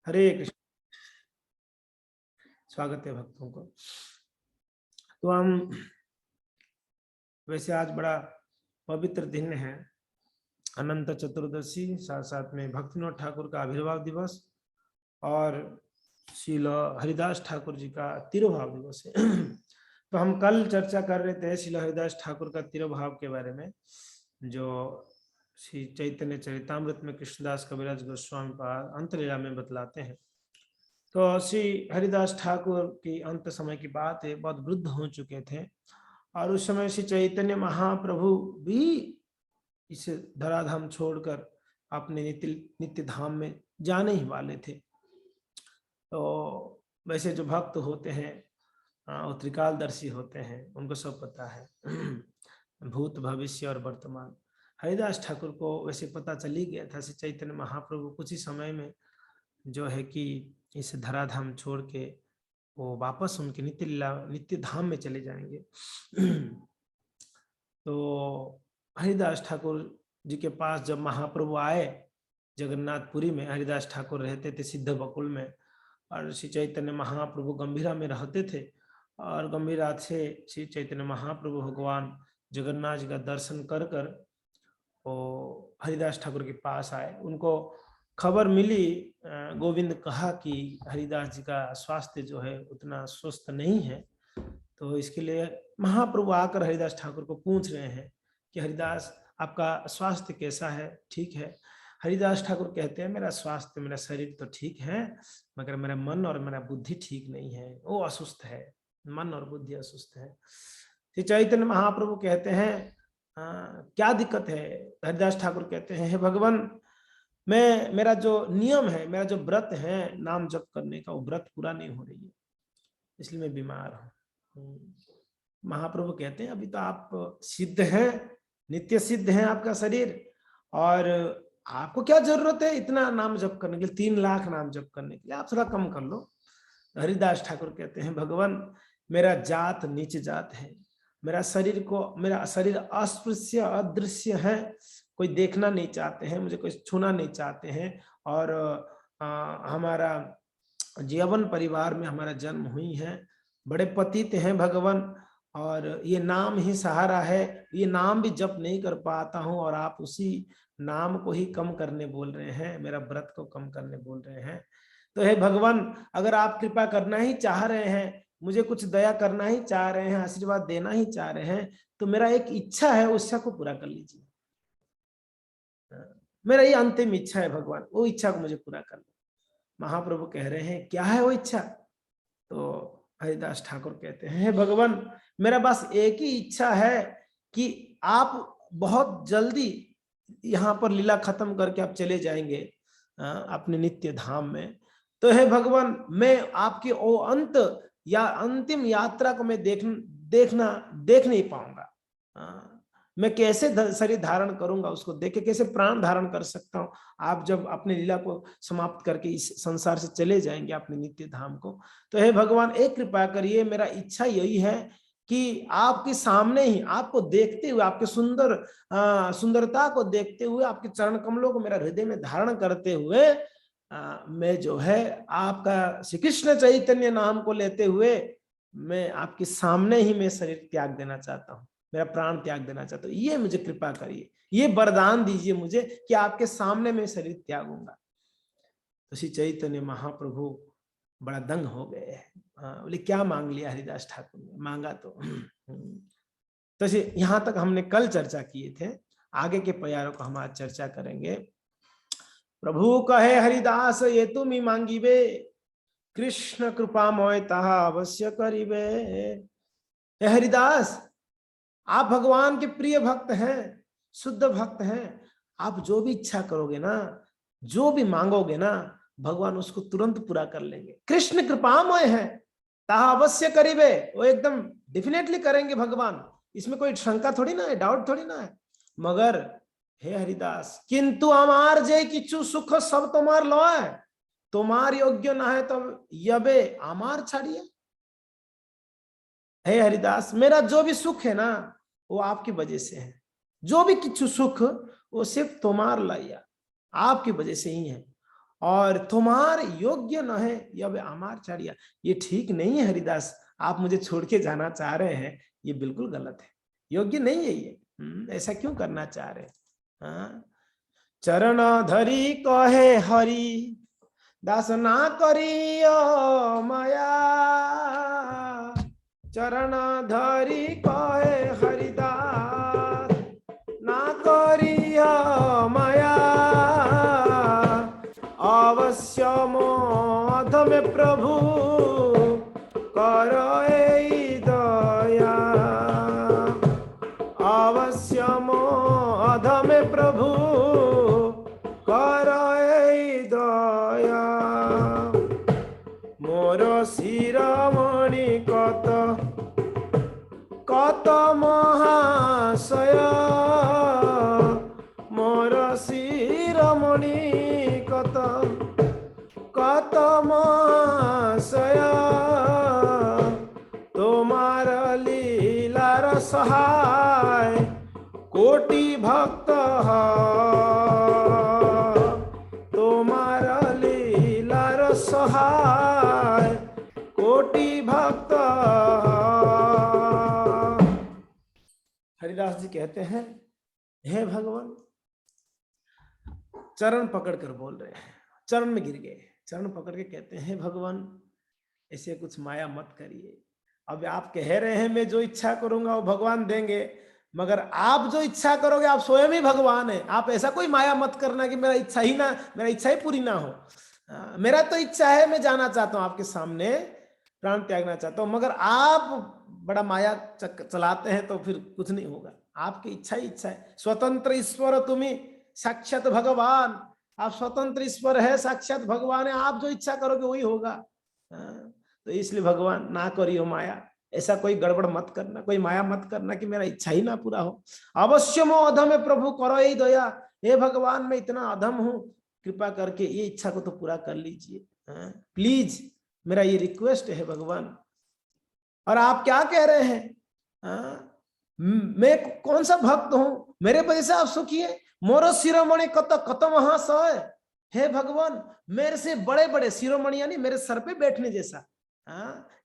हरे कृष्ण। स्वागत है भक्तों को। तो हम वैसे आज बड़ा पवित्र दिन है, अनंत चतुर्दशी, साथ साथ में भक्तिविनोद ठाकुर का आविर्भाव दिवस और श्रील हरिदास ठाकुर जी का तिरुभाव दिवस है। तो हम कल चर्चा कर रहे थे श्रील हरिदास ठाकुर का तिरुभाव के बारे में, जो श्री चैतन्य चरितामृत में कृष्णदास कविराज गोस्वामी पाद अंतलीला में बतलाते हैं। तो श्री हरिदास ठाकुर की अंत समय की बात है, बहुत वृद्ध हो चुके थे और उस समय श्री चैतन्य महाप्रभु भी इस धराधाम छोड़कर अपने नित्य धाम में जाने ही वाले थे। तो वैसे जो भक्त होते हैं वो त्रिकालदर्शी होते हैं, उनको सब पता है भूत भविष्य और वर्तमान। हरिदास ठाकुर को वैसे पता चल ही गया था, श्री चैतन्य महाप्रभु कुछ ही समय में जो है कि इस धराधाम छोड़ के वो वापस उनके नित्य धाम में चले जाएंगे। तो हरिदास ठाकुर जी के पास जब महाप्रभु आए जगन्नाथपुरी में, हरिदास ठाकुर रहते थे सिद्ध बकुल में और श्री चैतन्य महाप्रभु गंभीरा में रहते थे और गंभीरा से श्री चैतन्य महाप्रभु भगवान जगन्नाथ जी का दर्शन कर कर वो हरिदास ठाकुर के पास आए। उनको खबर मिली, गोविंद कहा कि हरिदास जी का स्वास्थ्य जो है उतना स्वस्थ नहीं है, तो इसके लिए महाप्रभु आकर हरिदास ठाकुर को पूछ रहे हैं कि हरिदास आपका स्वास्थ्य कैसा है, ठीक है? हरिदास ठाकुर कहते हैं मेरा स्वास्थ्य, मेरा शरीर तो ठीक है, मगर मेरा मन और मेरा बुद्धि ठीक नहीं है, वो असुस्थ है, मन और बुद्धि असुस्थ है। श्री चैतन्य महाप्रभु कहते हैं क्या दिक्कत है? हरिदास ठाकुर कहते हैं हे भगवान, मेरा जो नियम है, मेरा जो व्रत है नाम जप करने का, वो व्रत पूरा नहीं हो रही है, इसलिए मैं बीमार हूँ। महाप्रभु कहते हैं अभी तो आप सिद्ध हैं, नित्य सिद्ध है आपका शरीर, और आपको क्या जरूरत है इतना नाम जप करने के लिए, 3 लाख नाम जप करने के लिए, आप थोड़ा कम कर लो। हरिदास ठाकुर कहते हैं भगवान मेरा जात नीच जात है, मेरा शरीर अस्पृश्य अदृश्य है, कोई देखना नहीं चाहते हैं, मुझे कोई छूना नहीं चाहते हैं, और हमारा जीवन परिवार में हमारा जन्म हुई है, बड़े पतित हैं भगवान, और ये नाम ही सहारा है, ये नाम भी जप नहीं कर पाता हूँ और आप उसी नाम को ही कम करने बोल रहे हैं, मेरा व्रत को कम करने बोल रहे हैं। तो हे भगवान अगर आप कृपा करना ही चाह रहे हैं, मुझे कुछ दया करना ही चाह रहे हैं, आशीर्वाद देना ही चाह रहे हैं, तो मेरा एक इच्छा है, उस इच्छा को पूरा कर लीजिए। मेरा ये अंतिम इच्छा है भगवान, वो इच्छा को मुझे पूरा कर लो। महाप्रभु कह रहे हैं क्या है वो इच्छा? तो हरिदास ठाकुर कहते हैं भगवान मेरा बस एक ही इच्छा है कि आप बहुत जल्दी यहाँ पर लीला खत्म करके आप चले जाएंगे अपने नित्य धाम में। तो हे भगवान मैं आपकी वो अंतिम यात्रा को मैं देख नहीं पाऊंगा, मैं कैसे शरीर धारण करूंगा, उसको देख के कैसे प्राण धारण कर सकता हूँ? आप जब अपने लीला को समाप्त करके इस संसार से चले जाएंगे अपने नित्य धाम को, तो हे भगवान एक कृपा करिए, मेरा इच्छा यही है कि आपके सामने ही, आपको देखते हुए, आपके सुंदरता को देखते हुए, आपके चरण कमलों को मेरा हृदय में धारण करते हुए मैं जो है आपका श्री कृष्ण चैतन्य नाम को लेते हुए मैं आपके सामने ही मैं शरीर त्याग देना चाहता हूँ, मेरा प्राण त्याग देना चाहता हूँ, ये मुझे कृपा करिए, ये वरदान दीजिए मुझे कि आपके सामने मैं शरीर त्यागूंगा। तो श्री चैतन्य महाप्रभु बड़ा दंग हो गए, बोले क्या मांग लिया हरिदास ठाकुर ने? मांगा तो यहां तक हमने कल चर्चा किए थे, आगे के प्यारों को हम आज चर्चा करेंगे। प्रभु कहे हरिदास ये तुम ही मांगीबे, कृष्ण कृपा मोय ताहा अवश्य करीबे। हरिदास आप भगवान के प्रिय भक्त हैं, शुद्ध भक्त हैं, आप जो भी इच्छा करोगे ना, जो भी मांगोगे ना, भगवान उसको तुरंत पूरा कर लेंगे। कृष्ण कृपामय है, ताहा अवश्य करीबे, वो एकदम डेफिनेटली करेंगे भगवान, इसमें कोई शंका थोड़ी ना है, डाउट थोड़ी ना है। मगर हे हरिदास किंतु हमार जय किच्छु सुख सब तुम्हार लोय, तुम्हार योग्य ना है तो यबे हमार छाड़िए। हे हरिदास मेरा जो भी सुख है ना वो आपकी वजह से है, जो भी किच्छु सुख वो सिर्फ तुम्हार लाया, आपकी वजह से ही है, और तुम्हार योग्य न है यह आमारचार्य। ये ठीक नहीं है हरिदास, आप मुझे छोड़ के जाना चाह रहे हैं, ये बिल्कुल गलत है, योग्य नहीं है ये। ऐसा क्यों करना चाह रहे हैं? चरण धरी कहे हरि दास ना करियो माया, चरण धरी कहे हरिदास ना करियो माया, अवश्य मोध में प्रभु करो ए दया, अवश्य मोध में प्रभु करो ए दया, मोर शिरोमणि कत कत महाशय, मोर शिरोमणि कत कत महाशय, तुम्हार लीलार सहाय कोटि भक्त तुम्हार लीलार सहाय कोटि भक्त। हरिदास जी कहते हैं, हे भगवान, चरण पकड़कर बोल रहे हैं, चरण में गिर गए, चरण पकड़ के कहते हैं, हे भगवान ऐसे कुछ माया मत करिए। अब आप कह रहे हैं मैं जो इच्छा करूंगा वो भगवान देंगे, मगर आप जो इच्छा करोगे आप स्वयं ही भगवान है। आप ऐसा कोई माया मत करना कि मेरा इच्छा ही पूरी ना हो। मेरा तो इच्छा है, मैं जाना चाहता हूं आपके सामने, प्राण त्यागना चाहता हूं, मगर आप बड़ा माया चलाते हैं तो फिर कुछ नहीं होगा। आपकी इच्छा ही इच्छा है। स्वतंत्र ईश्वर तुम्हें साक्षात भगवान, आप स्वतंत्र ईश्वर है, साक्षात भगवान है, आप जो इच्छा करोगे वही होगा। तो इसलिए भगवान ना करियो माया, ऐसा कोई गड़बड़ मत करना, कोई माया मत करना कि मेरा इच्छा ही ना पूरा हो। अवश्य मो अधम है प्रभु करो ही दया, हे भगवान मैं इतना अधम हूं, कृपा करके ये इच्छा को तो पूरा कर लीजिए, प्लीज, मेरा ये रिक्वेस्ट है भगवान। और आप क्या कह रहे हैं? मैं कौन सा भक्त हूं, मेरे वजह से आप सुखी है? मोरो शिरोमणि कत कत महाशय, हे भगवान मेरे से बड़े बड़े, शिरोमणि यानी मेरे सर पे बैठने जैसा,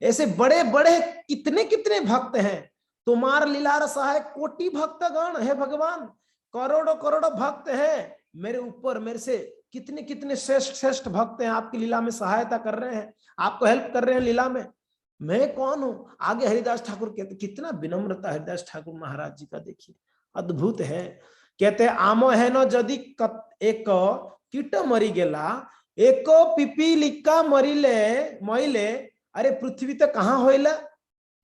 ऐसे बड़े बड़े कितने कितने भक्त हैं, तुम्हार लीलार सहाय कोटि भक्त गण, हे भगवान करोड़ों करोड़ों भक्त हैं मेरे ऊपर, मेरे से कितने कितने श्रेष्ठ श्रेष्ठ भक्त हैं, आपकी लीला में सहायता कर रहे हैं, आपको हेल्प कर रहे हैं लीला में। मैं कौन हूं? आगे हरिदास ठाकुर कहते, कितना विनम्रता हरिदास ठाकुर महाराज जी का, देखिए अद्भुत है। कहते आमो है न जदि एक कीट मरी गेला, एक पिपीलिका मरिले मइले, अरे पृथ्वी तो कहाँ होइला,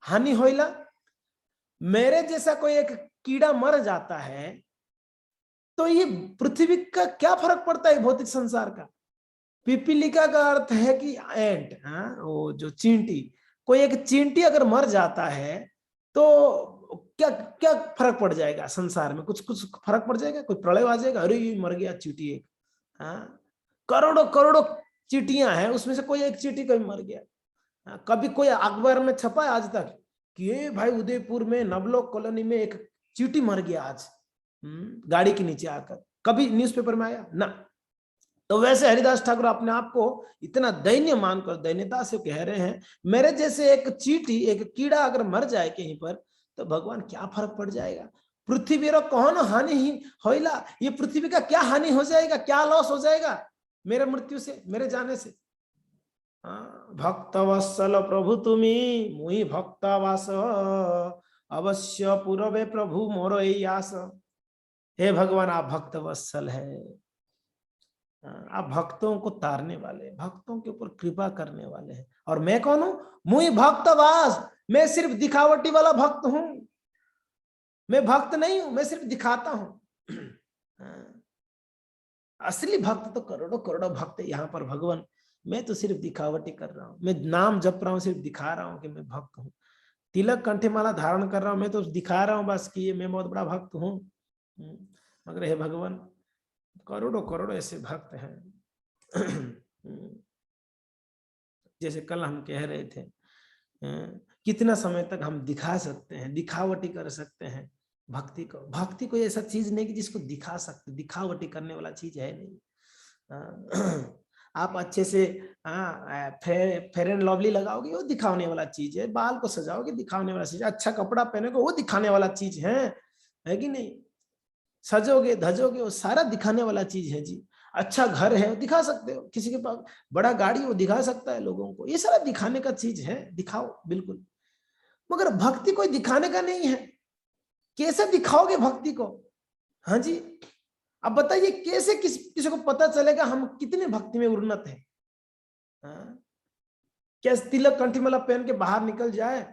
हानि होइला। मेरे जैसा कोई एक कीड़ा मर जाता है तो ये पृथ्वी का क्या फर्क पड़ता है भौतिक संसार का। पिपीलिका का अर्थ है कि एंट, वो जो चींटी, कोई एक चींटी अगर मर जाता है तो क्या क्या फर्क पड़ जाएगा संसार में? कुछ कुछ फर्क पड़ जाएगा? कोई प्रलय आ जाएगा, अरे ये मर गया चींटी एक। करोड़ों करोड़ों चींटियां हैं, उसमें से कोई एक चींटी कभी मर गया। कभी कोई अखबार में छपा है आज तक कि ये भाई उदयपुर में नवलोक कॉलोनी में एक चींटी मर गया आज गाड़ी के नीचे आकर? कभी न्यूज़पेपर में आया ना। तो वैसे हरिदास ठाकुर अपने आप को इतना दैन्य मानकर दैन्यता से कह रहे हैं, मेरे जैसे एक चींटी, एक कीड़ा अगर मर जाए कहीं पर तो भगवान क्या फर्क पड़ जाएगा? पृथ्वी रो कौन हानि ही होइला, ये पृथ्वी का क्या हानि हो जाएगा, क्या लॉस हो जाएगा मेरे मृत्यु से, मेरे जाने से? भक्त वत्सल प्रभु तुम्ही मुई भक्तवास, अवश्य पूर्वे प्रभु मोरो यही आस। हे भगवान आप भक्त वत्सल है, आप भक्तों को तारने वाले, भक्तों के ऊपर कृपा करने वाले हैं। और मैं कौन हूं? मुई भक्तवास, मैं सिर्फ दिखावटी वाला भक्त हूं, मैं भक्त नहीं हूं, मैं सिर्फ दिखाता हूं। असली भक्त तो करोड़ों करोड़ों भक्त यहाँ पर भगवान, मैं तो सिर्फ दिखावटी कर रहा हूं, मैं नाम जप रहा हूं, सिर्फ दिखा रहा हूं कि मैं भक्त हूं, तिलक कंठे माला धारण कर रहा हूं, मैं तो दिखा रहा हूं बस कि ये मैं बहुत बड़ा भक्त हूं। मगर हे भगवान करोड़ों करोड़ों ऐसे भक्त हैं। जैसे कल हम कह रहे थे, कितना समय तक हम दिखा सकते हैं, दिखावटी कर सकते हैं भक्ति को? भक्ति कोई ऐसा चीज नहीं कि जिसको दिखा सकते, दिखावटी करने वाला चीज है नहीं। आप अच्छे से फेयर एंड लवली लगाओगे, वो दिखाने वाला चीज है। बाल को सजाओगे, दिखाने वाला चीज। अच्छा कपड़ा पहनोगे, वो दिखाने वाला चीज है कि नहीं। सजोगे धजोगे, वो सारा दिखाने वाला चीज है जी। अच्छा घर है, वो दिखा सकते हो। किसी के पास बड़ा गाड़ी, वो दिखा सकता है लोगों को। ये सारा दिखाने का चीज है, दिखाओ बिल्कुल। मगर भक्ति कोई दिखाने का नहीं है। कैसे दिखाओगे भक्ति को? हाँ जी, अब बताइए कैसे किसी को पता चलेगा हम कितने भक्ति में उन्नत है? हाँ? क्या तिलक कंठीमाला पहन के बाहर निकल जाए,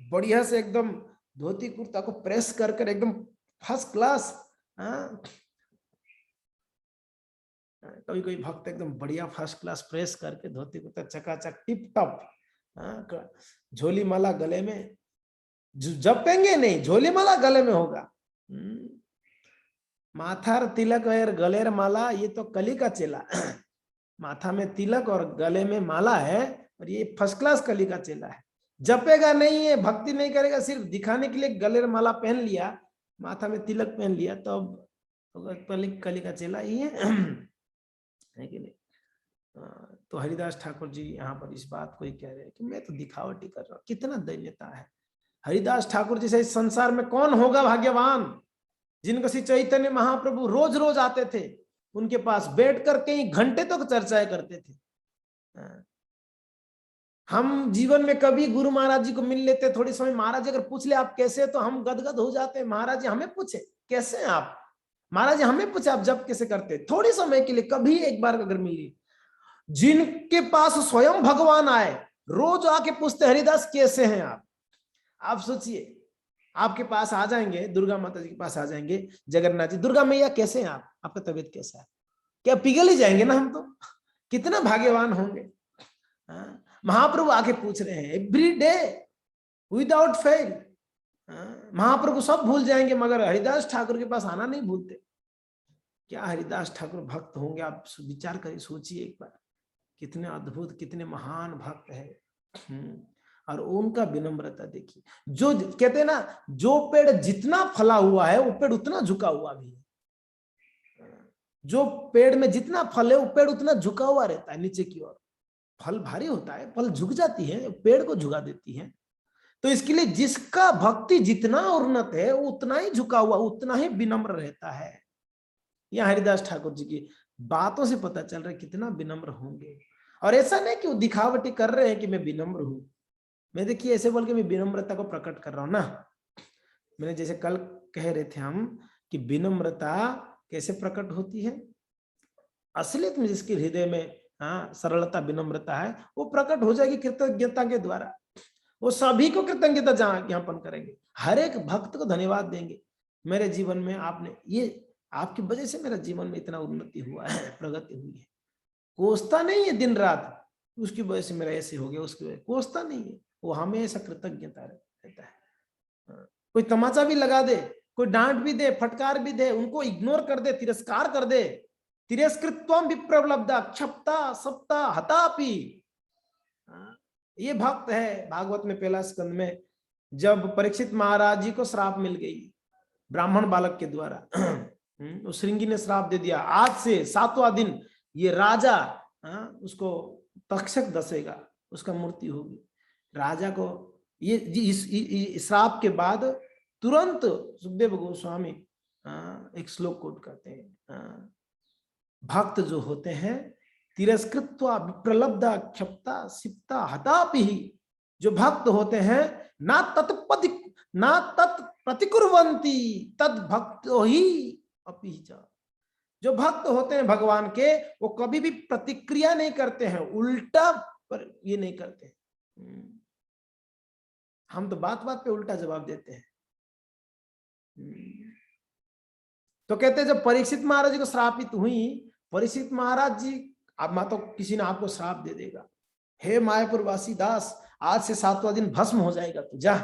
बढ़िया से एकदम धोती कुर्ता को प्रेस कर कर एकदम फर्स्ट क्लास। कभी कोई भक्त एकदम बढ़िया फर्स्ट क्लास प्रेस करके धोती कुर्ता चकाचक टिप टॉप, झोली माला गले में, जपेंगे नहीं, झोली माला गले में होगा। माथार तिलक और गलेर माला, ये तो कली का चेला। माथा में तिलक और गले में माला है, और ये फर्स्ट क्लास कली का चेला है। जपेगा नहीं है, भक्ति नहीं करेगा, सिर्फ दिखाने के लिए गलेर माला पहन लिया, माथा में तिलक पहन लिया, तो कली का चेला ही है कि नहीं। तो हरिदास ठाकुर जी यहाँ पर इस बात को ही कह रहे हैं कि मैं तो दिखावटी कर रहा हूँ। कितना दैन्यता है। हरिदास ठाकुर जैसे इस संसार में कौन होगा भाग्यवान, जिनको श्री चैतन्य महाप्रभु रोज रोज आते थे, उनके पास बैठकर कई घंटे तक चर्चाएं करते थे। हम जीवन में कभी गुरु महाराज जी को मिल लेते, थोड़ी समय महाराज जी अगर पूछ ले आप कैसे, तो हम गदगद हो जाते। महाराज जी हमें पूछे कैसे हैं आप, महाराज जी हमें पूछे आप जब कैसे करते। थोड़ी समय के लिए कभी एक बार अगर मिली, जिनके पास स्वयं भगवान आए, रोज आके पूछते हरिदास कैसे हैं आप सोचिए, आपके पास आ जाएंगे, दुर्गा माता जी के पास आ जाएंगे, जगन्नाथ जी, दुर्गा मैया कैसे हैं आप, आपका तबीयत कैसा है, क्या पिघल ही जाएंगे ना हम तो। कितना भाग्यवान होंगे। महाप्रभु आके पूछ रहे हैं एवरी डे विदाउट फेल। महाप्रभु सब भूल जाएंगे, मगर हरिदास ठाकुर के पास आना नहीं भूलते। क्या हरिदास ठाकुर भक्त होंगे? आप विचार करिए, सोचिए एक बार, कितने अद्भुत, कितने महान भक्त है। और उनका विनम्रता देखिए। जो कहते हैं ना, जो पेड़ जितना फला हुआ है, वो पेड़ उतना झुका हुआ भी है। जो पेड़ में जितना फल है, वो पेड़ उतना झुका हुआ रहता है नीचे की ओर। फल भारी होता है, फल झुक जाती है, पेड़ को झुका देती है। तो इसके लिए जिसका भक्ति जितना उन्नत है, वो उतना ही झुका हुआ, उतना ही विनम्र रहता है। यह हरिदास ठाकुर जी की बातों से पता चल रहा है कितना विनम्र होंगे। और ऐसा नहीं कि वो दिखावटी कर रहे हैं कि मैं विनम्र हूं। मैं देखिए ऐसे बोल के मैं विनम्रता को प्रकट कर रहा हूं ना। मैंने जैसे कल कह रहे थे हम कि विनम्रता कैसे प्रकट होती है, असलियत में जिसके हृदय में सरलता विनम्रता है, वो प्रकट हो जाएगी कृतज्ञता के द्वारा। वो सभी को कृतज्ञता ज्ञापन करेंगे, हर एक भक्त को धन्यवाद देंगे। मेरे जीवन में आपने ये, आपकी वजह से मेरा जीवन में इतना उन्नति हुआ है, प्रगति हुई है। कोसता नहीं है दिन रात, उसकी वजह से मेरा ऐसे हो गया, उसकी वजह कोसता नहीं है, वो हमेशा कृतज्ञता रहता है। कोई तमाचा भी लगा दे, कोई डांट भी दे, फटकार भी दे, उनको इग्नोर कर दे, तिरस्कार कर दे, तिरस्कृत्वम विप्रलब्धा क्षप्ता सप्ता हतापि। ये भक्त है। भागवत में पहला स्कंद में, जब परीक्षित महाराज जी को श्राप मिल गई ब्राह्मण बालक के द्वारा, उस श्रृंगी ने श्राप दे दिया, आज से 7वां दिन ये राजा उसको तक्षक दसेगा, उसका मृत्यु होगी। राजा को ये इस श्राप के बाद तुरंत सुखदेव गोस्वामी एक श्लोक कोट करते हैं, भक्त जो होते हैं तिरस्कृत्वा विप्रलब्धा क्षप्ता सिप्ता हतापि, जो भक्त होते हैं ना तत्प्रतिकुर्वन्ति तद भक्तो ही अपि च। जो भक्त होते हैं भगवान के, वो कभी भी प्रतिक्रिया नहीं करते हैं, उल्टा पर ये नहीं करते। हम तो बात बात पे उल्टा जवाब देते हैं। तो कहते हैं जब परीक्षित महाराज जी को श्रापित हुई, परीक्षित महाराज जी, अब तो किसी ने आपको श्राप दे देगा, हे मायापुर वासी दास, आज से 7वां दिन भस्म हो जाएगा, तू जा।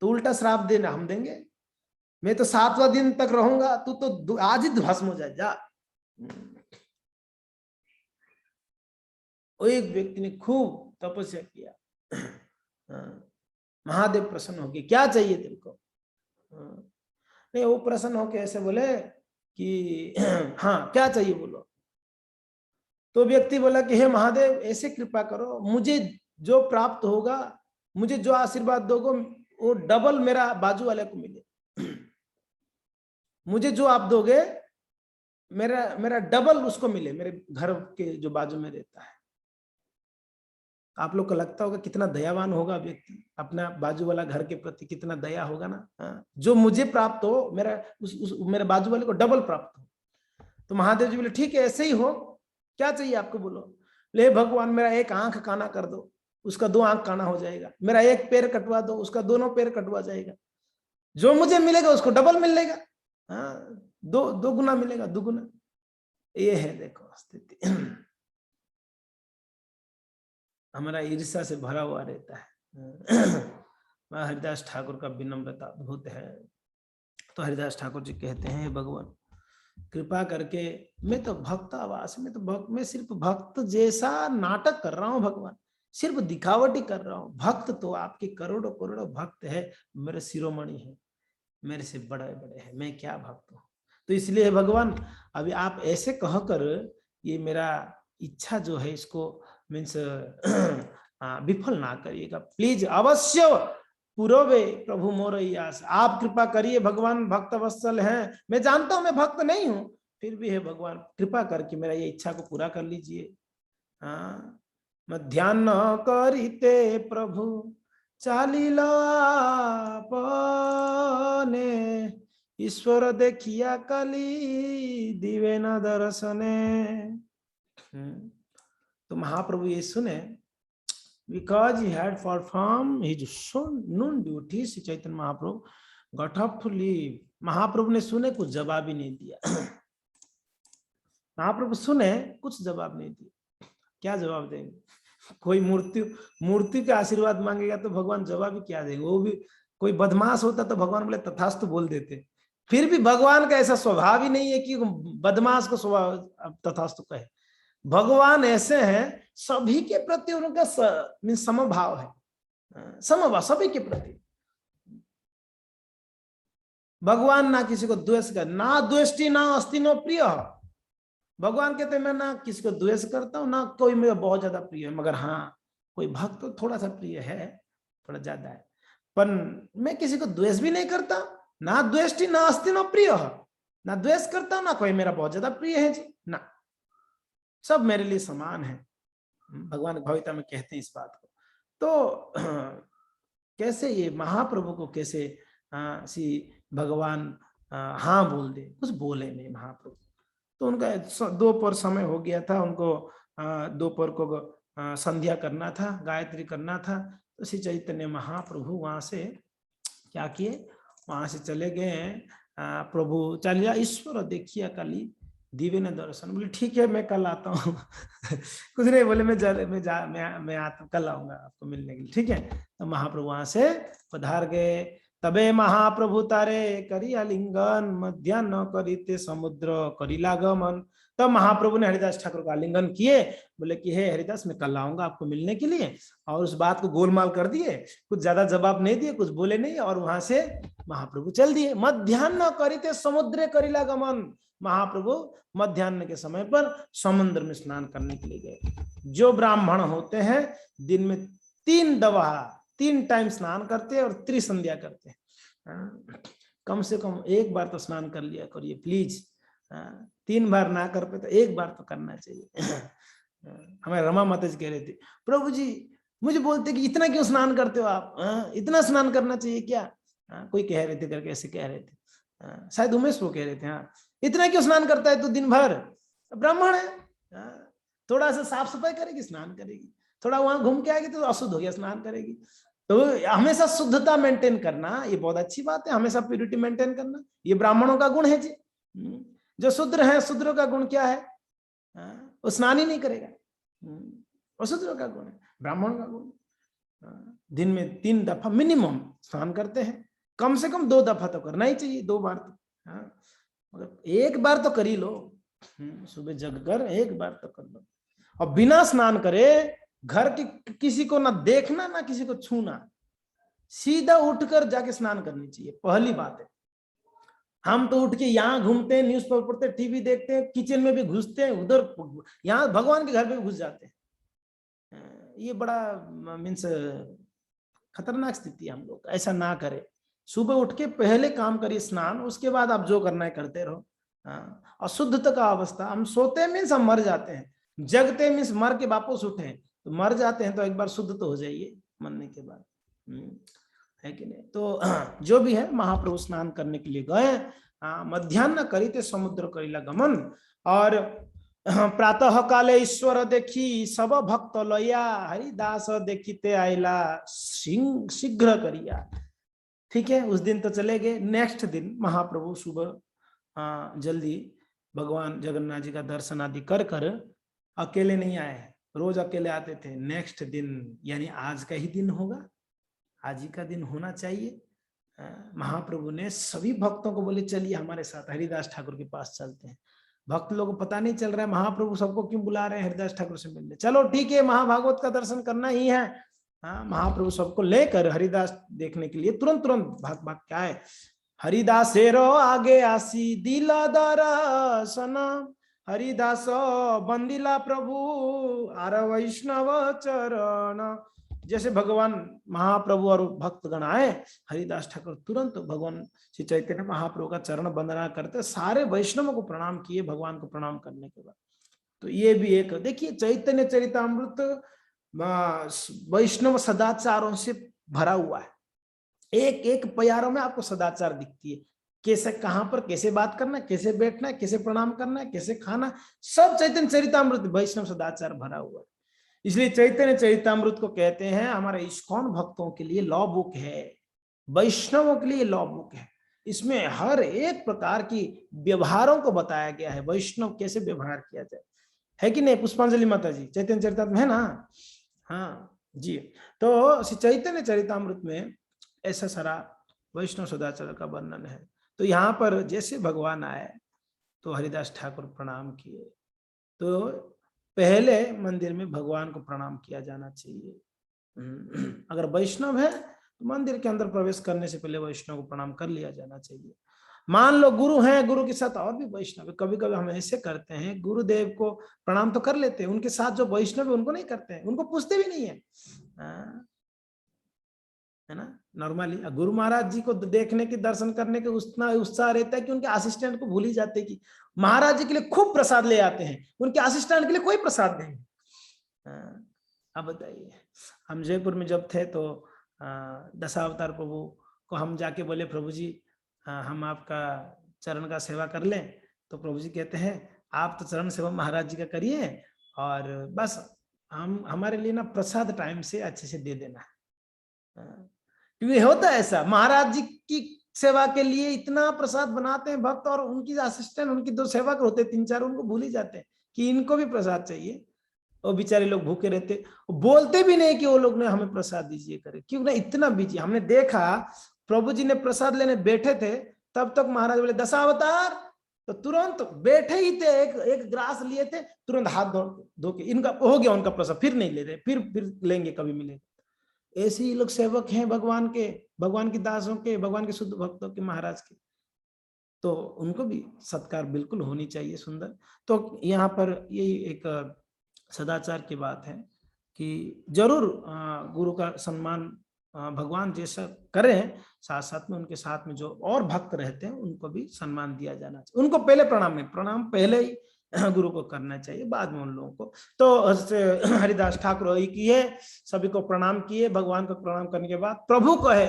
तो उल्टा श्राप देना हम देंगे, मैं तो 7वां दिन तक रहूंगा, तू तो आज ही भस्म हो जाए, जा। वो एक व्यक्ति ने खूब तपस्या किया, महादेव प्रसन्न हो गए, क्या चाहिए तेरे को? नहीं, वो प्रसन्न होके ऐसे बोले कि हाँ क्या चाहिए बोलो। तो व्यक्ति बोला कि हे महादेव ऐसे कृपा करो, मुझे जो प्राप्त होगा, मुझे जो आशीर्वाद दोगे वो डबल मेरा बाजू वाले को मिले। मुझे जो आप दोगे मेरा मेरा डबल उसको मिले, मेरे घर के जो बाजू में रहता है। आप लोग को लगता होगा कितना दयावान होगा व्यक्ति, अपना बाजू वाला घर के प्रति कितना दया होगा ना। जो मुझे प्राप्त हो मेरा मेरे बाजू वाले को डबल प्राप्त हो। तो महादेव जी बोले ठीक है ऐसे ही हो, क्या चाहिए आपको बोलो। ले भगवान मेरा एक आंख काना कर दो, उसका 2 आंख काना हो जाएगा। मेरा एक पैर कटवा दो, उसका दोनों पैर कटवा जाएगा। जो मुझे मिलेगा उसको डबल मिलेगा, दो गुना मिलेगा, 2 गुना। ये है देखो स्थिति। हमारा ईर्ष्या से भरा हुआ रहता है। हरिदास ठाकुर का विनम्रता अद्भुत है। तो हरिदास ठाकुर जी कहते हैं भगवान कृपा करके, मैं तो भक्त आवास में, तो मैं सिर्फ भक्त जैसा नाटक कर रहा हूं भगवान, सिर्फ दिखावटी कर रहा हूं। भक्त तो आपके करोड़ों करोड़ों भक्त है, मेरे शिरोमणि है, मेरे से बड़े बड़े हैं, मैं क्या भक्त हूं। तो इसलिए भगवान अभी आप ऐसे कहकर ये मेरा इच्छा जो है इसको मीन्स विफल ना करिएगा प्लीज, अवश्य पूर्वे प्रभु मोर यास। आप कृपा करिए भगवान, भक्त वत्सल हैं। मैं जानता हूं मैं भक्त नहीं हूं, फिर भी है भगवान कृपा करके मेरा ये इच्छा को पूरा कर लीजिए। ध्यान करिते प्रभु चालिला आपने, ईश्वर देखिया कली दिवे न दर्शने। तो महाप्रभु ये सुने, because he had performed his known duty, Shri Chaitanya Mahaprabhu got up to leave। महाप्रभु ने सुने, कुछ जवाब ही नहीं दिया। महाप्रभु सुने, कुछ जवाब नहीं दिया। क्या जवाब देंगे? कोई मूर्ति का आशीर्वाद मांगेगा तो भगवान जवाब ही क्या देंगे? वो भी कोई बदमाश होता तो भगवान बोले तथास्तु बोल देते। फिर भी भगवान का ऐसा स्वभाव ही नहीं है कि बदमाश को स्वभाव तथास्तु कहे। भगवान ऐसे हैं, सभी के प्रति उनका समभाव है, समभाव सभी के प्रति। भगवान ना किसी को द्वेष कर, ना द्वेष्टि ना अस्ति नो प्रिय। भगवान कहते मैं ना किसी को द्वेष करता हूं, ना कोई मेरा बहुत ज्यादा प्रिय है, मगर हाँ कोई भक्त तो थोड़ा सा प्रिय है, थोड़ा ज्यादा है। पर मैं किसी को द्वेष भी नहीं करता, ना द्वेष्टि ना अस्ति नो प्रिय, ना द्वेष करता ना कोई मेरा बहुत ज्यादा प्रिय है जी, ना सब मेरे लिए समान है। भगवान भविता में कहते हैं इस बात को। तो कैसे ये महाप्रभु को कैसे श्री भगवान हाँ बोल दे, कुछ बोले नहीं महाप्रभु। तो उनका दोपहर समय हो गया था, उनको दोपहर को संध्या करना था, गायत्री करना था। तो श्री चैतन्य महाप्रभु वहां से क्या किए, वहां से चले गए। प्रभु चलिया ईश्वर देखिए कली दिव्य न दर्शन। बोले ठीक है मैं कल आता हूँ। कुछ नहीं बोले, मैं आता कल आऊंगा आपको मिलने के लिए, ठीक है। तो महाप्रभु वहां से पधार गए। तबे महाप्रभु तारे करी आलिंगन, मध्याह्न करीते समुद्र करीला गमन। तब महाप्रभु ने हरिदास ठाकुर का आलिंगन किए, बोले कि हे हरिदास मैं कल आऊंगा आपको मिलने के लिए। और उस बात को गोलमाल कर दिए, कुछ ज्यादा जवाब नहीं दिए, कुछ बोले नहीं, और वहां से महाप्रभु चल दिए। मध्याह्न करीते समुद्र करीला गमन। महाप्रभु मध्याह्न के समय पर समुद्र में स्नान करने के लिए गए। जो ब्राह्मण होते हैं दिन में 3 टाइम स्नान करते हैं और त्रिसंध्या करते हैं। कम से कम एक बार तो स्नान कर लिया करिए प्लीज। 3 बार ना कर पाए तो 1 बार तो करना चाहिए। हमें रमा माता जी कह रहे थे, प्रभु जी मुझे बोलते कि इतना क्यों स्नान करते हो आप, इतना स्नान करना चाहिए क्या? कोई कह रहे थे करके ऐसे कह रहे थे, शायद उमेश वो कह रहे थे, हाँ इतना क्यों स्नान करता है तो दिन भर? ब्राह्मण है, थोड़ा सा साफ सफाई करेगी स्नान करेगी, थोड़ा वहां घूम के आएगी तो अशुद्ध हो गया स्नान करेगी। तो हमेशा शुद्धता मेंटेन करना ये बहुत अच्छी बात है, हमेशा प्यूरिटी मेंटेन करना ये ब्राह्मणों का गुण है जी। जो शूद्र है, शूद्रों का गुण क्या है? वो स्नान ही नहीं करेगा, वो शूद्रों का गुण है। ब्राह्मण का गुण दिन में 3 दफा मिनिमम स्नान करते हैं, कम से कम 2 दफा तो करना ही चाहिए, 2 बार तो, मगर 1 बार तो कर ही लो। सुबह जगकर 1 बार तो कर लो। और बिना स्नान करे घर की किसी को ना देखना ना किसी को छूना, सीधा उठकर जाके स्नान करनी चाहिए, पहली बात है। हम तो उठ के यहाँ घूमते हैं, न्यूज़पेपर पढ़ते, टीवी देखते हैं, किचन में भी घुसते हैं, उधर यहाँ भगवान के घर पे भी घुस जाते हैं। ये बड़ा मीन्स खतरनाक स्थिति है। हम लोग ऐसा ना करें, सुबह उठ के पहले काम करिए स्नान, उसके बाद आप जो करना है करते रहो। अशुद्धता का अवस्था, हम सोते मीन्स हम मर जाते हैं, जगते मीन्स मर के वापस उठे, तो मर जाते हैं तो एक बार शुद्ध तो हो जाइए मरने के बाद, है कि नहीं। तो जो भी है, महाप्रभु स्नान करने के लिए गए, मध्याह्न करिते समुद्र करिला गमन, और प्रातः काले ईश्वर देखी सब भक्त लया, हरिदास देखिते आइला शीघ्र करिया। ठीक है, उस दिन तो चले गए। नेक्स्ट दिन महाप्रभु सुबह जल्दी भगवान जगन्नाथ जी का दर्शन आदि कर कर अकेले नहीं आए, रोज अकेले आते थे। नेक्स्ट दिन यानी आज का ही दिन होगा, आज ही का दिन होना चाहिए। महाप्रभु ने सभी भक्तों को बोले चलिए हमारे साथ हरिदास ठाकुर के पास चलते हैं। भक्त लोगों को पता नहीं चल रहा है महाप्रभु सबको क्यों बुला रहे हैं हरिदास ठाकुर से मिलने। चलो ठीक है, महाभागवत का दर्शन करना ही है। महाप्रभु सबको लेकर हरिदास देखने के लिए तुरंत भाग भाग के आए। हरिदासेरो आगे आसी दिला दर्शन, हरिदास बंदिला प्रभु आर वैष्णव चरण। जैसे भगवान महाप्रभु और भक्तगण आए, हरिदास ठाकुर तुरंत भगवान श्री चैतन्य महाप्रभु का चरण वंदना करते, सारे वैष्णवों को प्रणाम किए भगवान को प्रणाम करने के बाद। तो ये भी एक देखिए, चैतन्य चरितामृत वैष्णव सदाचारों से भरा हुआ है। एक एक प्यारों में आपको सदाचार दिखती है, कैसे कहां पर कैसे बात करना है, कैसे बैठना है, कैसे प्रणाम करना है, कैसे खाना, सब चैतन्य चरितामृत वैष्णव सदाचार भरा हुआ है। इसलिए चैतन्य चरितामृत को कहते हैं हमारे इस्कॉन भक्तों के लिए लॉ बुक है, वैष्णवों के लिए लॉ बुक है। इसमें हर एक प्रकार की व्यवहारों को बताया गया है, वैष्णव कैसे व्यवहार किया जाए, है कि नहीं पुष्पांजलि माता जी, चैतन्य चरितामृत है ना। हाँ जी, तो चैतन्य चरितामृत में ऐसा सारा वैष्णव सदाचार का वर्णन है। तो यहाँ पर जैसे भगवान आए तो हरिदास ठाकुर प्रणाम किए, तो पहले मंदिर में भगवान को प्रणाम किया जाना चाहिए। अगर वैष्णव है तो मंदिर के अंदर प्रवेश करने से पहले वैष्णव को प्रणाम कर लिया जाना चाहिए। मान लो गुरु हैं, गुरु के साथ और भी वैष्णव, कभी कभी हम ऐसे करते हैं, गुरुदेव को प्रणाम तो कर लेते हैं, उनके साथ जो वैष्णव है उनको नहीं करते हैं, उनको पूछते भी नहीं है, है ना। नॉर्मली गुरु महाराज जी को देखने के दर्शन करने के उतना उत्साह रहता है कि उनके असिस्टेंट को भूल ही जाते हैं कि महाराज जी के लिए खूब प्रसाद ले आते हैं, उनके असिस्टेंट के लिए कोई प्रसाद नहीं। अब बताइए, हम जयपुर में जब थे तो दशावतार प्रभु को हम जाके बोले प्रभु जी हम आपका चरण का सेवा कर लें, तो प्रभु जी कहते हैं आप तो चरण सेवा महाराज जी का करिए और बस हम हमारे लिए ना प्रसाद टाइम से अच्छे से दे देना। क्योंकि होता है ऐसा, महाराज जी की सेवा के लिए इतना प्रसाद बनाते हैं भक्त, और उनकी असिस्टेंट उनकी दो सेवक होते 3-4, उनको भूल ही जाते हैं कि इनको भी प्रसाद चाहिए। और बेचारे लोग भूखे रहते, बोलते भी नहीं कि वो लोग ने हमें प्रसाद दीजिए करे, क्यों ना इतना बिजी। हमने देखा प्रभु जी ने प्रसाद लेने बैठे थे, तब तक महाराज बोले दशावतार, तो तुरंत बैठे ही थे, एक ग्रास लिए थे, तुरंत हाथ धो के इनका हो गया उनका प्रसाद, फिर नहीं ले रहे, फिर लेंगे कभी मिलेगा। ऐसे ही लोग सेवक हैं भगवान के, भगवान की दासों के, भगवान के शुद्ध भक्तों के, महाराज के, तो उनको भी सत्कार बिल्कुल होनी चाहिए सुंदर। तो यहाँ पर यही एक सदाचार की बात है कि जरूर गुरु का सम्मान भगवान जैसा करें, साथ साथ में उनके साथ में जो और भक्त रहते हैं उनको भी सम्मान दिया जाना चाहिए। उनको पहले प्रणाम नहीं, प्रणाम पहले ही गुरु को करना चाहिए, बाद में उन लोगों को। तो हरिदास ठाकुर वही किए, सभी को प्रणाम किए। भगवान को प्रणाम करने के बाद प्रभु कहे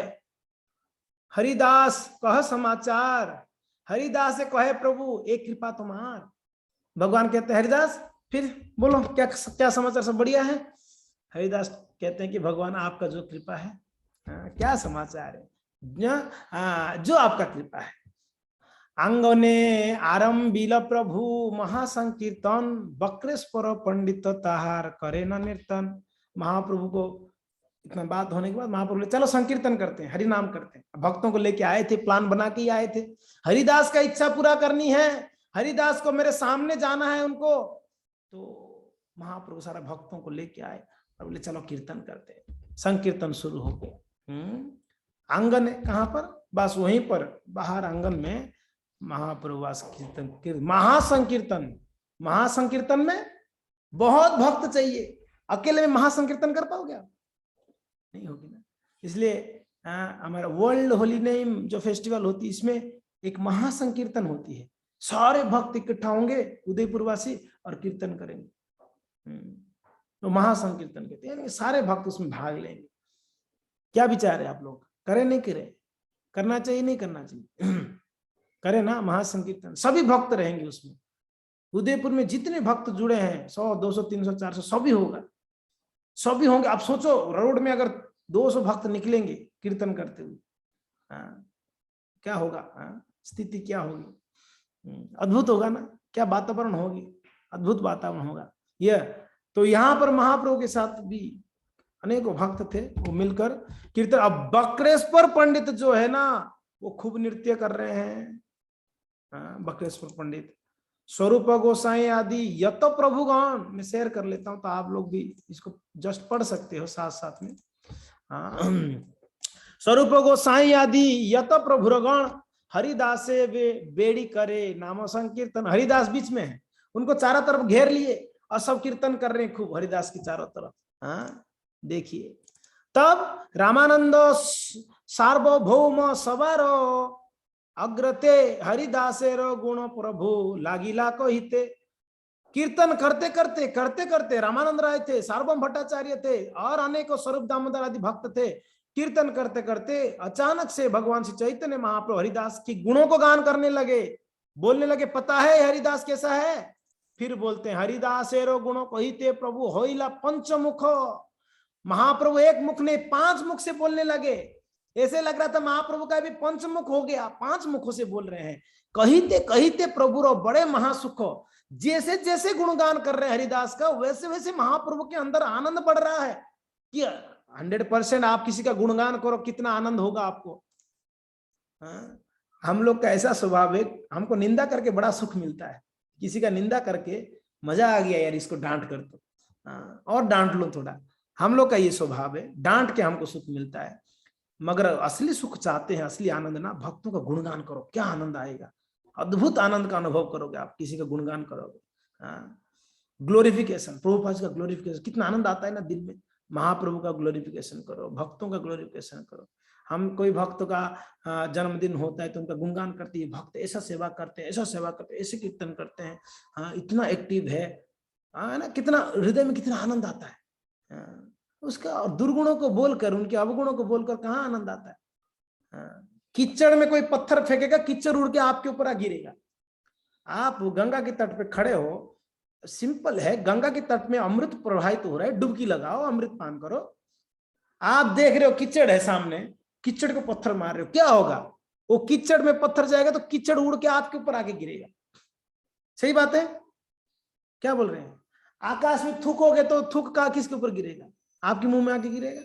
हरिदास कह समाचार, हरिदास से कहे प्रभु एक कृपा तुम्हार। भगवान कहते हैं हरिदास फिर बोलो क्या क्या समाचार, सब बढ़िया है। हरिदास कहते हैं कि भगवान आपका जो कृपा है, क्या समाचार है, जो आपका कृपा है। आंगने आरंबिल प्रभु महासंकीर्तन, वक्रेश्वर पंडित ताहार करे न कीर्तन। महाप्रभु को इतना बात होने के बाद महाप्रभु ने चलो संकीर्तन करते हैं, हरि नाम करते हैं। भक्तों को लेके आए थे, प्लान बना के आए थे, हरिदास का इच्छा पूरा करनी है, हरिदास को मेरे सामने जाना है उनको। तो महाप्रभु सारा भक्तों को लेके आए और बोले चलो कीर्तन करते हैं। संकीर्तन शुरू हो गया। आंगन है कहाँ पर, बस वहीं पर बाहर आंगन में महाप्रभुवास कीर्तन, महासंकीर्तन, महासंकीर्तन में बहुत भक्त चाहिए। अकेले में महासंकीर्तन कर पाओगे आप? नहीं होगी ना। इसलिए हमारा वर्ल्ड होली नेम जो फेस्टिवल होती है, इसमें एक महासंकीर्तन होती है, सारे भक्त इकट्ठा होंगे उदयपुर वासी और कीर्तन करेंगे, तो महासंकीर्तन कहते हैं। सारे भक्त उसमें भाग लेंगे। क्या विचार है आप लोग, करें नहीं करें? करना चाहिए नहीं करना चाहिए? करें ना महासंकीर्तन, सभी भक्त रहेंगे उसमें। उदयपुर में जितने भक्त जुड़े हैं 100 200 300 400 सभी होगा, सभी होंगे। आप सोचो रोड में अगर 200 भक्त निकलेंगे कीर्तन करते हुए, क्या होगा, स्थिति क्या होगी? अद्भुत होगा ना, क्या वातावरण होगी, अद्भुत वातावरण होगा यह। तो यहाँ पर महाप्रभु के साथ भी अनेकों भक्त थे, वो मिलकर कीर्तन। अब बकरेश्वर पंडित जो है ना, वो खूब नृत्य कर रहे हैं। बकरेश्वर पंडित, स्वरूप गोसाई आदि यत प्रभुगण, मैं शेयर कर लेता हूं तो आप लोग भी इसको जस्ट पढ़ सकते हो साथ साथ में। स्वरूप गोसाई आदि यत प्रभुगण हरिदासे वे बेड़ी करे नाम संकीर्तन। हरिदास बीच में है, उनको चारों तरफ घेर लिए और सब कीर्तन कर रहे हैं खूब हरिदास की चारों तरफ। देखिए, तब रामानंद सार्वभौम सवारो अग्रते हरिदासेर गुण प्रभु लागिला कहिते। कीर्तन करते करते रामानंद राय थे, सार्वभौम भट्टाचार्य थे और अनेकों स्वरूप दामोदर आदि भक्त थे। कीर्तन करते करते अचानक से भगवान श्री चैतन्य महाप्रभु हरिदास की गुणों को गान करने लगे, बोलने लगे, पता है हरिदास कैसा है? फिर बोलते हैं, हरिदासेरो गुणों कहिते प्रभु होइला पंचमुख। महाप्रभु एक मुख ने 5 मुख से बोलने लगे। ऐसे लग रहा था महाप्रभु का भी पंचमुख हो गया, 5 मुखों से बोल रहे हैं। कहिते कहिते प्रभु रो बड़े महासुख। जैसे जैसे गुणगान कर रहे हैं हरिदास का, वैसे वैसे महाप्रभु के अंदर आनंद बढ़ रहा है कि 100% आप किसी का गुणगान करो, कितना आनंद होगा आपको। हम लोग का ऐसा स्वभाव है, हमको निंदा करके बड़ा सुख मिलता है। किसी का निंदा करके मजा आ गया यार, इसको डांट कर दो और डांट लो थोड़ा। हम लोग का ये स्वभाव है, डांट के हमको सुख मिलता है। मगर असली सुख चाहते हैं, असली आनंद ना, भक्तों का गुणगान करो, क्या आनंद आएगा, अद्भुत आनंद का अनुभव करोगे आप किसी का गुणगान करोगे। ग्लोरिफिकेशन, प्रभुपाद का ग्लोरिफिकेशन, कितना आनंद आता है ना दिल में। महाप्रभु का ग्लोरिफिकेशन करो, भक्तों का ग्लोरिफिकेशन करो। हम कोई भक्त का जन्मदिन होता है तो उनका गुणगान करते हैं, भक्त ऐसा सेवा करते हैं, ऐसा सेवा करते हैं, ऐसे कीर्तन करते हैं, इतना एक्टिव है ना, कितना हृदय में कितना आनंद आता है। उसका दुर्गुणों को बोलकर, उनके अवगुणों को बोलकर कहाँ आनंद आता है। कीचड़ में कोई पत्थर फेंकेगा, कीचड़ उड़ के आपके ऊपर आ गिरेगा। आप गंगा के तट पे खड़े हो, सिंपल है, गंगा के तट में अमृत प्रवाहित हो रहा है, डुबकी लगाओ, अमृत पान करो। आप देख रहे हो कीचड़ है सामने, कीचड़ को पत्थर मार रहे हो, क्या होगा? वो कीचड़ में पत्थर जाएगा तो कीचड़ उड़ के आपके ऊपर आके गिरेगा। सही बात है, क्या बोल रहे हैं? आकाश में थूकोगे तो थूक का किसके ऊपर गिरेगा? आपके मुंह में आके गिरेगा।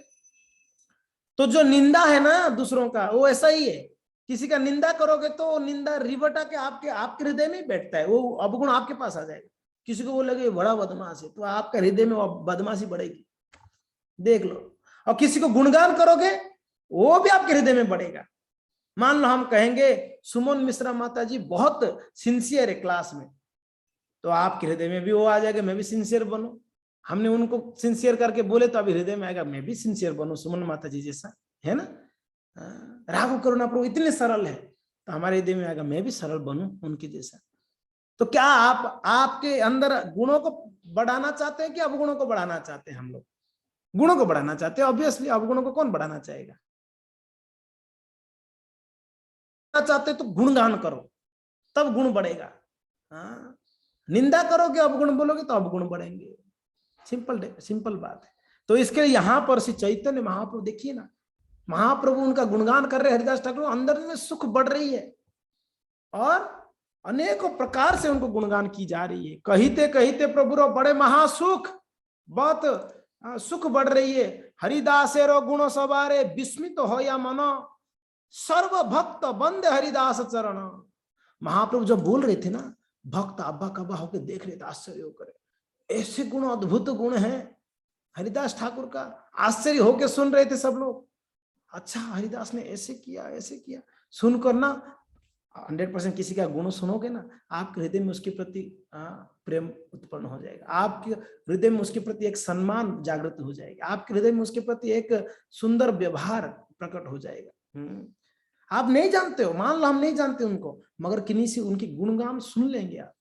तो जो निंदा है ना दूसरों का, वो ऐसा ही है। किसी का निंदा करोगे तो निंदा रिवर्ट आके आपके हृदय में बैठता है, वो अवगुण आपके पास आ जाएगा। किसी को बोलेगे बड़ा बदमाश है, तो आपका हृदय में वो बदमाशी बढ़ेगी, देख लो। और किसी को गुणगान करोगे, वो भी आपके हृदय में बढ़ेगा। मान लो हम कहेंगे सुमन मिश्रा माता जी बहुत सिंसियर है क्लास में, तो आपके हृदय में भी वो आ जाएगा, मैं भी सिंसियर बनूं। हमने उनको सिंसियर करके बोले तो अभी हृदय में आएगा, मैं भी सिंसियर बनूं सुमन माता जी जैसा, है ना। राघव करुणा प्रभु इतने सरल है, तो हमारे हृदय में आएगा, मैं भी सरल बनूं उनके जैसा। तो क्या आप आपके अंदर गुणों को बढ़ाना चाहते हैं कि अवगुणों को बढ़ाना चाहते हैं? हम लोग गुणों को बढ़ाना चाहते हैं, ऑब्वियसली। अवगुणों को कौन बढ़ाना चाहेगा? चाहते तो गुणगान करो, तब गुण बढ़ेगा। निंदा करोगे, अवगुण बोलोगे तो अवगुण बढ़ेंगे। सिंपल बात है। तो इसके यहां पर श्री चैतन्य महाप्रभु देखिए ना, महाप्रभु उनका गुणगान कर रहे हरिदास ठाकुर, अंदर में सुख बढ़ रही है और अनेकों प्रकार से उनको गुणगान की जा रही है। कहिते कहिते प्रभु रो बड़े महासुख, बहुत सुख बढ़ रही है। हरिदासेरो गुण सवारे विस्मित हो या मनो, सर्व भक्त बंदे हरिदास चरण। महाप्रभु जब बोल रहे थे ना, भक्त अब्बा कब्बा होकर देख रहे थे, आश्चर्य होकर। ऐसे गुण, अद्भुत गुण हैं हरिदास ठाकुर का, आश्चर्य होकर सुन रहे थे सब लोग। अच्छा, हरिदास ने ऐसे किया, ऐसे किया, सुनकर ना 100% किसी का गुण सुनोगे ना, आपके हृदय में उसके प्रति प्रेम उत्पन्न हो जाएगा, आपके हृदय में उसके प्रति एक सम्मान जागृत हो जाएगा, आपके हृदय में उसके प्रति एक सुंदर व्यवहार प्रकट हो जाएगा। आप नहीं जानते हो, मान लो हम नहीं जानते उनको, मगर किन्हीं से उनके गुणगान सुन लेंगे आप,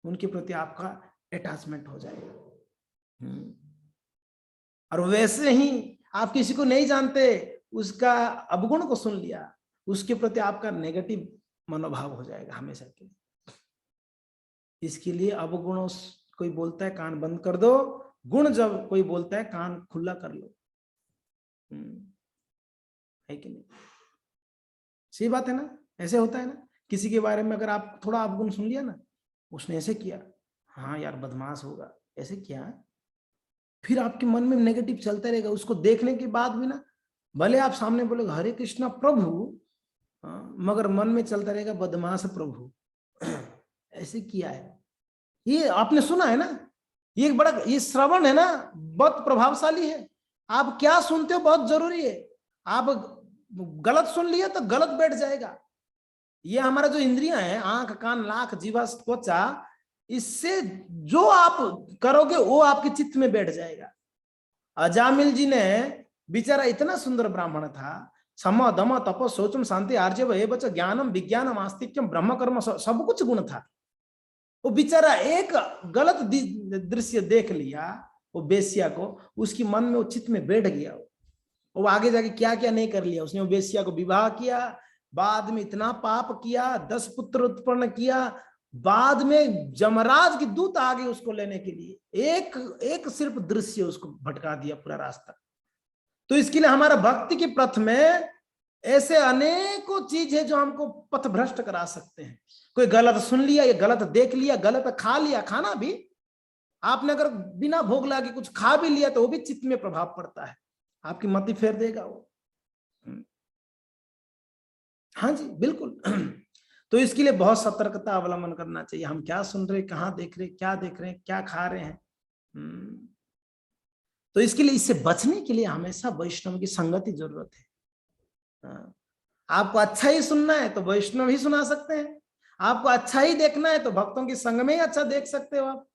उनके प्रति आपका अटैचमेंट हो जाएगा। और वैसे ही आप किसी को नहीं जानते, उसका अवगुण को सुन लिया, उसके प्रति आपका नेगेटिव मनोभाव हो जाएगा हमेशा के लिए। इसके लिए अवगुण कोई बोलता है कान बंद कर दो, गुण जब कोई बोलता है कान खुला कर लो। है कि नहीं? सही बात है ना? ऐसे होता है ना, किसी के बारे में अगर आप थोड़ा अवगुण सुन लिया ना, उसने ऐसे किया, हाँ यार बदमाश होगा, ऐसे किया, फिर आपके मन में नेगेटिव चलता रहेगा। उसको देखने के बाद भी ना, भले आप सामने बोलोगे हरे कृष्णा प्रभु, मगर मन में चलता रहेगा बदमाश प्रभु ऐसे किया है। ये आपने सुना है ना, ये एक बड़ा, ये श्रवण है ना, बहुत प्रभावशाली है। आप क्या सुनते हो बहुत जरूरी है। आप गलत सुन लिया तो गलत बैठ जाएगा। ये हमारा जो इंद्रियां हैं, आंख कान नाक जीवा त्वचा, इससे जो आप करोगे वो आपके चित्त में बैठ जाएगा। अजामिल जी ने, बेचारा इतना सुंदर ब्राह्मण था, सम दम तप शौचम शांति आर्जव एवच ज्ञानम विज्ञानम आस्तिक्यम ब्रह्म कर्म, सब कुछ गुण था। वो बेचारा एक गलत दृश्य देख लिया, वो बेश्या को, उसकी मन में वो चित्त में बैठ गया। वो आगे जाके क्या क्या नहीं कर लिया उसने। वो बेश्या को विवाह किया, बाद में इतना पाप किया, 10 पुत्र उत्पन्न किया, बाद में जमराज की दूत आ गई उसको लेने के लिए। एक सिर्फ दृश्य उसको भटका दिया पूरा रास्ता। तो इसके लिए हमारा भक्ति की पथ में ऐसे अनेकों चीज है जो हमको पथ भ्रष्ट करा सकते हैं। कोई गलत सुन लिया, या गलत देख लिया, गलत खा लिया, खाना भी आपने अगर बिना भोग लगे कुछ खा भी लिया तो वो भी चित्त में प्रभाव पड़ता है, आपकी मति फेर देगा वो। हाँ जी बिल्कुल। तो इसके लिए बहुत सतर्कता अवलंबन करना चाहिए। हम क्या सुन रहे, कहाँ देख रहे, क्या देख रहे हैं, क्या खा रहे हैं। तो इसके लिए, इससे बचने के लिए हमेशा वैष्णव की संगति जरूरत है। आपको अच्छा ही सुनना है तो वैष्णव ही सुना सकते हैं, आपको अच्छा ही देखना है तो भक्तों की संग में ही अच्छा देख सकते हो आप।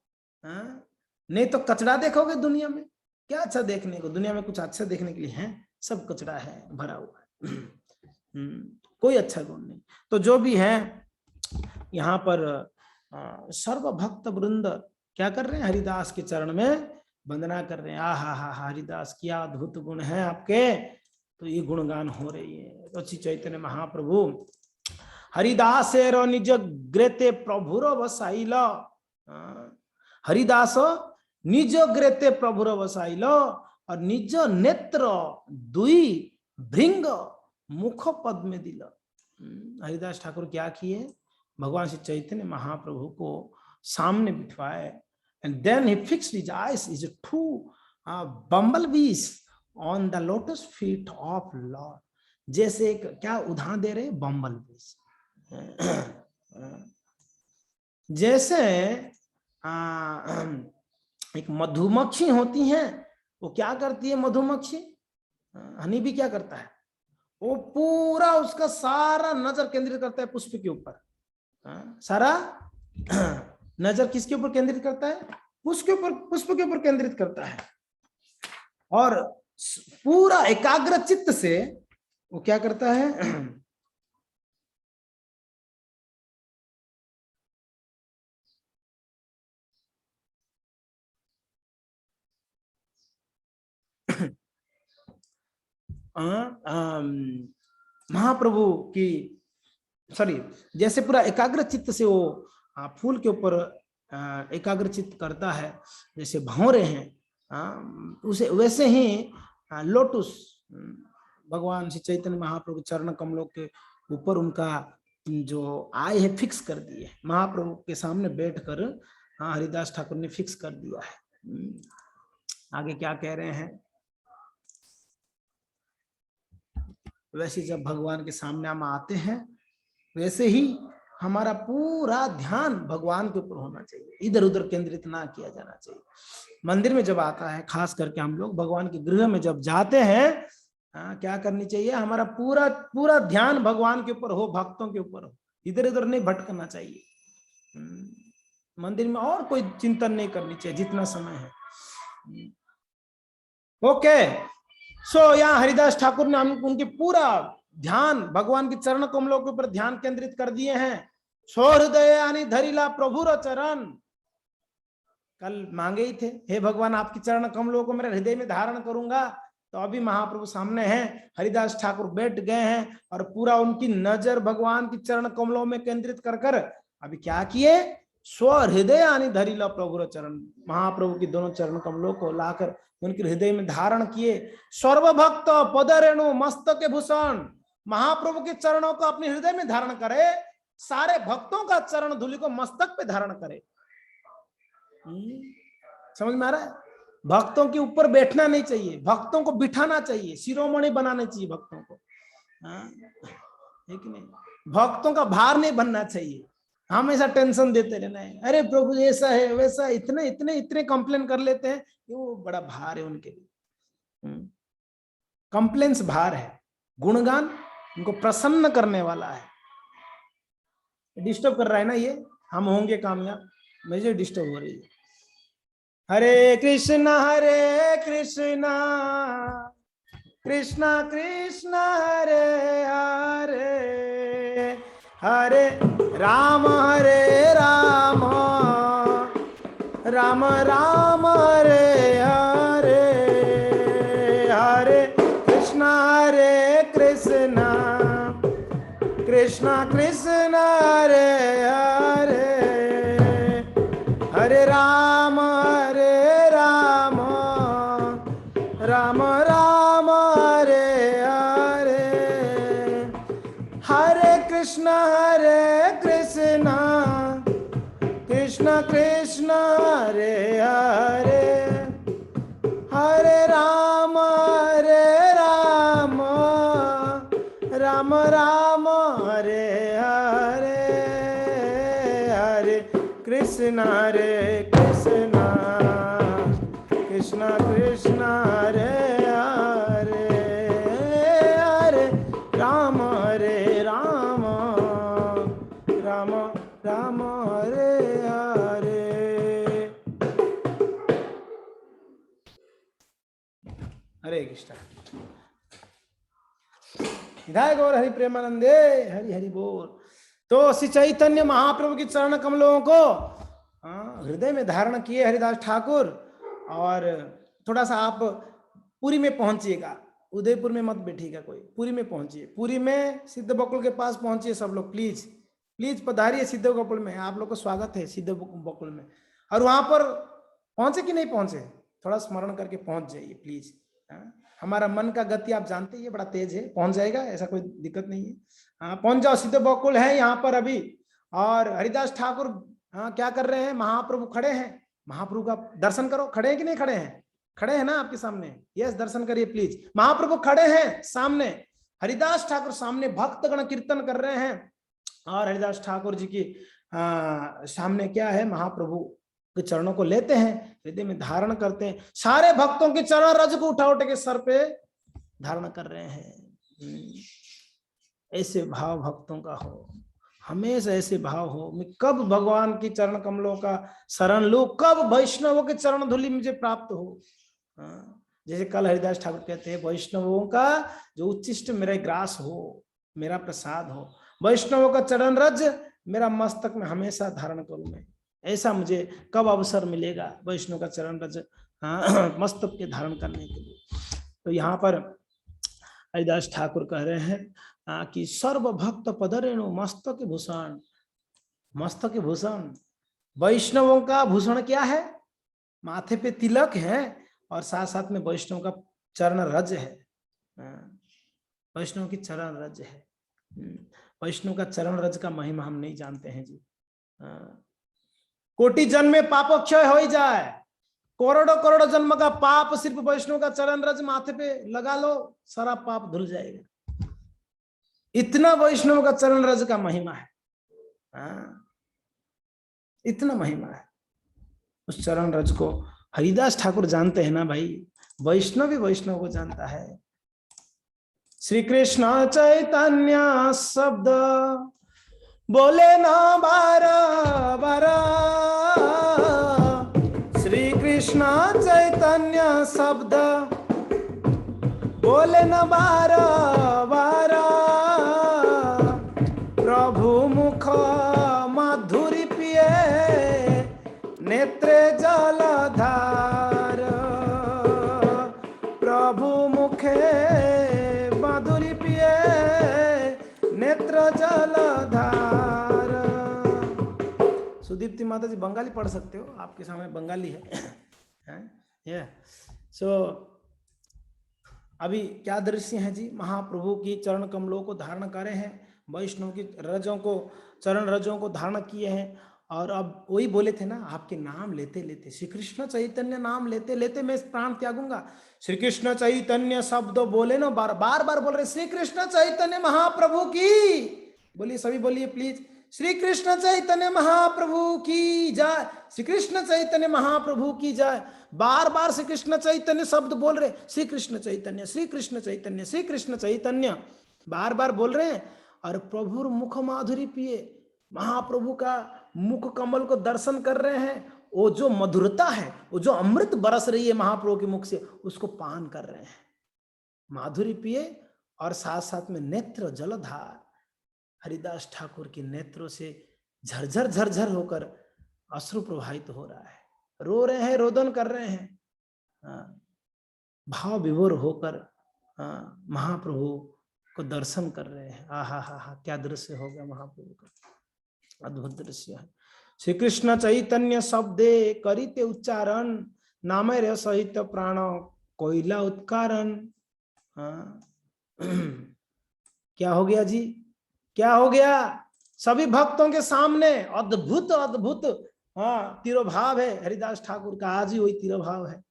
नहीं तो कचरा देखोगे दुनिया में, क्या अच्छा देखने को? दुनिया में कुछ अच्छा देखने के लिए है? सब कचरा है, भरा हुआ है। कोई अच्छा गुण नहीं। तो जो भी है यहाँ पर सर्व भक्त वृंद क्या कर रहे हैं? हरिदास के चरण में वंदना कर रहे हैं। हा हरिदास क्या अद्भुत गुण है आपके, तो ये गुणगान हो रही है। तो श्री चैतन्य महाप्रभु हरिदासेर निज ग्रेते प्रभुर वसाइल, हरिदास निज ग्रेते प्रभुर वसाइल, और निज नेत्र दुई भृंग मुख पद में दिल। हरिदास ठाकुर क्या किए? भगवान श्री चैतन्य महाप्रभु को सामने बिठवाए, and then he fixed his eyes, his two bumblebees on the lotus feet of Lord. जैसे एक क्या उदाहरण दे रहे हैं? बम्बलबीज। जैसे एक मधुमक्खी होती है, वो क्या करती है? मधुमक्खी हनी भी क्या करता है? वो पूरा उसका सारा नजर केंद्रित करता है पुष्प के ऊपर। सारा नजर किसके ऊपर केंद्रित करता है? पुष्प के ऊपर केंद्रित करता है, और पूरा एकाग्र चित्त से वो क्या करता है? महाप्रभु की जैसे पूरा एकाग्र चित्त से वो फूल के ऊपर एकाग्र चित्त करता है, जैसे भंवरे हैं, उसे वैसे ही लोटस भगवान श्री चैतन्य महाप्रभु चरण कमलों के ऊपर उनका जो आय है फिक्स कर दिए। महाप्रभु के सामने बैठकर हरिदास ठाकुर ने फिक्स कर दिया है। आगे क्या कह रहे हैं? वैसे जब भगवान के सामने हम आते हैं, वैसे ही हमारा पूरा ध्यान भगवान के ऊपर होना चाहिए, इधर उधर केंद्रित ना किया जाना चाहिए। मंदिर में जब आता है, खास करके हम लोग भगवान के गृह में जब जाते हैं, क्या करनी चाहिए? हमारा पूरा ध्यान भगवान के ऊपर हो, भक्तों के ऊपर हो। इधर उधर नहीं भटकना चाहिए, मंदिर में और कोई चिंतन नहीं करनी चाहिए जितना समय है। ओके, सो यहाँ हरिदास ठाकुर ने हम उनके पूरा ध्यान भगवान के चरण कमलों के ऊपर ध्यान केंद्रित कर दिए हैं। स्वहृदय यानी धरिला प्रभुर चरण, कल मांगे ही थे, हे भगवान आपके चरण कमलों को मेरे हृदय में धारण करूंगा। तो अभी महाप्रभु सामने हैं, हरिदास ठाकुर बैठ गए हैं और पूरा उनकी नजर भगवान की चरण कमलों में केंद्रित कर कर अभी क्या किए, स्वहृदय यानी धरिला प्रभुर चरण, महाप्रभु की दोनों चरण कमलों को लाकर उनके हृदय में धारण किए। सर्वभक्त पद रेणु मस्तक भूषण, महाप्रभु के चरणों को अपने हृदय में धारण करे, सारे भक्तों का चरण धूलि को मस्तक पे धारण करे। समझ में आ रहा है? भक्तों के ऊपर बैठना नहीं चाहिए, भक्तों को बिठाना चाहिए, शिरोमणि बनाना चाहिए भक्तों को, है कि नहीं? भक्तों का भार नहीं बनना चाहिए, हमेशा टेंशन देते रहना है, अरे प्रभु ऐसा है वैसा, इतने इतने इतने कंप्लेन कर लेते हैं कि वो बड़ा भार है उनके लिए। कंप्लेन्स भार है, गुणगान उनको प्रसन्न करने वाला है। डिस्टर्ब कर रहा है ना ये, हम होंगे कामयाब, मुझे डिस्टर्ब हो रही है। हरे कृष्णा कृष्णा कृष्णा हरे हरे, हरे राम राम राम हरे हरे, हरे कृष्णा कृष्णा कृष्णा हरे हरे, हरे राम राम राम हरे हरे, हरे कृष्णा कृष्णा कृष्णा हरे हरे, हरे राम राम राम हरे हरे, हरे कृष्णा कृष्णा कृष्णा हरे हरे, हरे राम राम राम हरे हरे। हरे कृष्ण। हिदाय गौर हरि प्रेमानंदे, हरि हरि बोल। तो श्री चैतन्य महाप्रभु की चरण कमलों को हृदय में धारण किए हरिदास ठाकुर। और थोड़ा सा आप पुरी में पहुंचिएगा, उदयपुर में मत बैठिएगा कोई, पुरी में पहुंचिए, पुरी में सिद्ध बकुल के पास पहुंचिए सब लोग, प्लीज प्लीज पधारिए सिद्ध बकुल में, आप लोग को स्वागत है सिद्ध बकुल में। और वहां पर पहुंचे कि नहीं पहुंचे, थोड़ा स्मरण करके पहुंच जाइए प्लीज। हमारा मन का गति आप जानते ही बड़ा तेज है, पहुंच जाएगा, ऐसा कोई दिक्कत नहीं है। हाँ पहुंच जाओ, सिद्ध बकुल है यहाँ पर अभी। और हरिदास ठाकुर क्या कर रहे हैं, महाप्रभु खड़े हैं, महाप्रभु का दर्शन करो, खड़े हैं कि नहीं खड़े हैं, खड़े हैं ना आपके सामने, यस दर्शन करिए प्लीज। महाप्रभु खड़े हैं सामने, हरिदास ठाकुर सामने भक्तगण कीर्तन कर रहे हैं। और हरिदास ठाकुर जी की सामने क्या है, महाप्रभु के चरणों को लेते हैं, हृदय में धारण करते हैं, सारे भक्तों के चरण रज को उठा उठा के सर पे धारण कर रहे हैं। ऐसे भाव भक्तों का हो, हमेशा ऐसे भाव हो, मैं कब भगवान की चरण कमलों का शरण लूं, कब वैष्णवों के चरण धूलि मुझे प्राप्त हो। जैसे कल हरिदास ठाकुर कहते हैं, वैष्णवों का जो उच्चिष्ट मेरा ग्रास हो, मेरा प्रसाद हो, वैष्णवों का चरण रज मेरा मस्तक में हमेशा धारण करूं मैं। ऐसा मुझे कब अवसर मिलेगा वैष्णव का चरण रज मस्तक के धारण करने के लिए। तो यहाँ पर हरिदास ठाकुर कह रहे हैं कि सर्व भक्त पदरेणु मस्तक भूषण, मस्तक भूषण, वैष्णवों का भूषण क्या है, माथे पे तिलक है और साथ साथ में वैष्णव का चरण रज है, वैष्णव की चरण रज है। वैष्णव का चरण रज का महिमा हम नहीं जानते हैं जी। कोटि जन्म में पाप क्षय हो ही जाए, करोड़ों करोड़ों जन्म का पाप सिर्फ वैष्णव का चरण रज माथे पे लगा लो, सारा पाप धुल जाएगा। इतना वैष्णव का चरण रज का महिमा है, इतना महिमा है। उस चरण रज को हरिदास ठाकुर जानते हैं ना भाई, वैष्णव भी वैष्णव को जानता है। श्री कृष्ण चैतन्य शब्द बोले ना बारा बारा श्री कृष्ण चैतन्य शब्द, बोले न बारा बारा प्रभु मुख माधुरी पिए नेत्रे जलधार, प्रभु मुखे माधुरी पिए नेत्र जलधार। सुदीप्ति माता जी बंगाली पढ़ सकते हो, आपके सामने बंगाली है। सो अभी क्या दृश्य है जी, महाप्रभु की चरण कमलों को धारण करे हैं, वैष्णव की रजों को, चरण रजों को धारण किए हैं। और अब वही बोले थे ना, आपके नाम लेते लेते, श्री कृष्ण चैतन्य नाम लेते लेते मैं प्राण त्यागूंगा। श्री कृष्ण चैतन्य शब्द बोले ना, बार बार बोल रहे श्री कृष्ण चैतन्य महाप्रभु की, बोलिए सभी बोलिए प्लीज, श्री कृष्ण चैतन्य महाप्रभु की जय, श्री कृष्ण चैतन्य महाप्रभु की जय। बार बार श्री कृष्ण चैतन्य शब्द बोल रहे, श्री कृष्ण चैतन्य, श्री कृष्ण चैतन्य, श्री कृष्ण चैतन्य, बार बार बोल रहे हैं। और प्रभु मुख माधुरी पिए, महाप्रभु का मुख कमल को दर्शन कर रहे हैं, वो जो मधुरता है, वो जो अमृत बरस रही है महाप्रभु के मुख से, उसको पान कर रहे हैं, माधुरी पिए। और साथ साथ में नेत्र जलधार, हरिदास ठाकुर के नेत्रों से झरझर झरझर होकर अश्रु प्रवाहित हो रहा है, रो रहे हैं, रोदन कर रहे हैं, भाव विभोर होकर महाप्रभु को दर्शन कर रहे हैं। आहा हा हा, क्या दृश्य हो गया महाप्रभु का, अद्भुत दृश्य है। श्री कृष्ण चैतन्य शब्दे करिते उच्चारण, नामय सहित प्राण कोयला उत्कारण। क्या हो गया जी, क्या हो गया? सभी भक्तों के सामने अद्भुत अद्भुत तिरोभाव है हरिदास ठाकुर का, आज ही वही तिरोभाव है।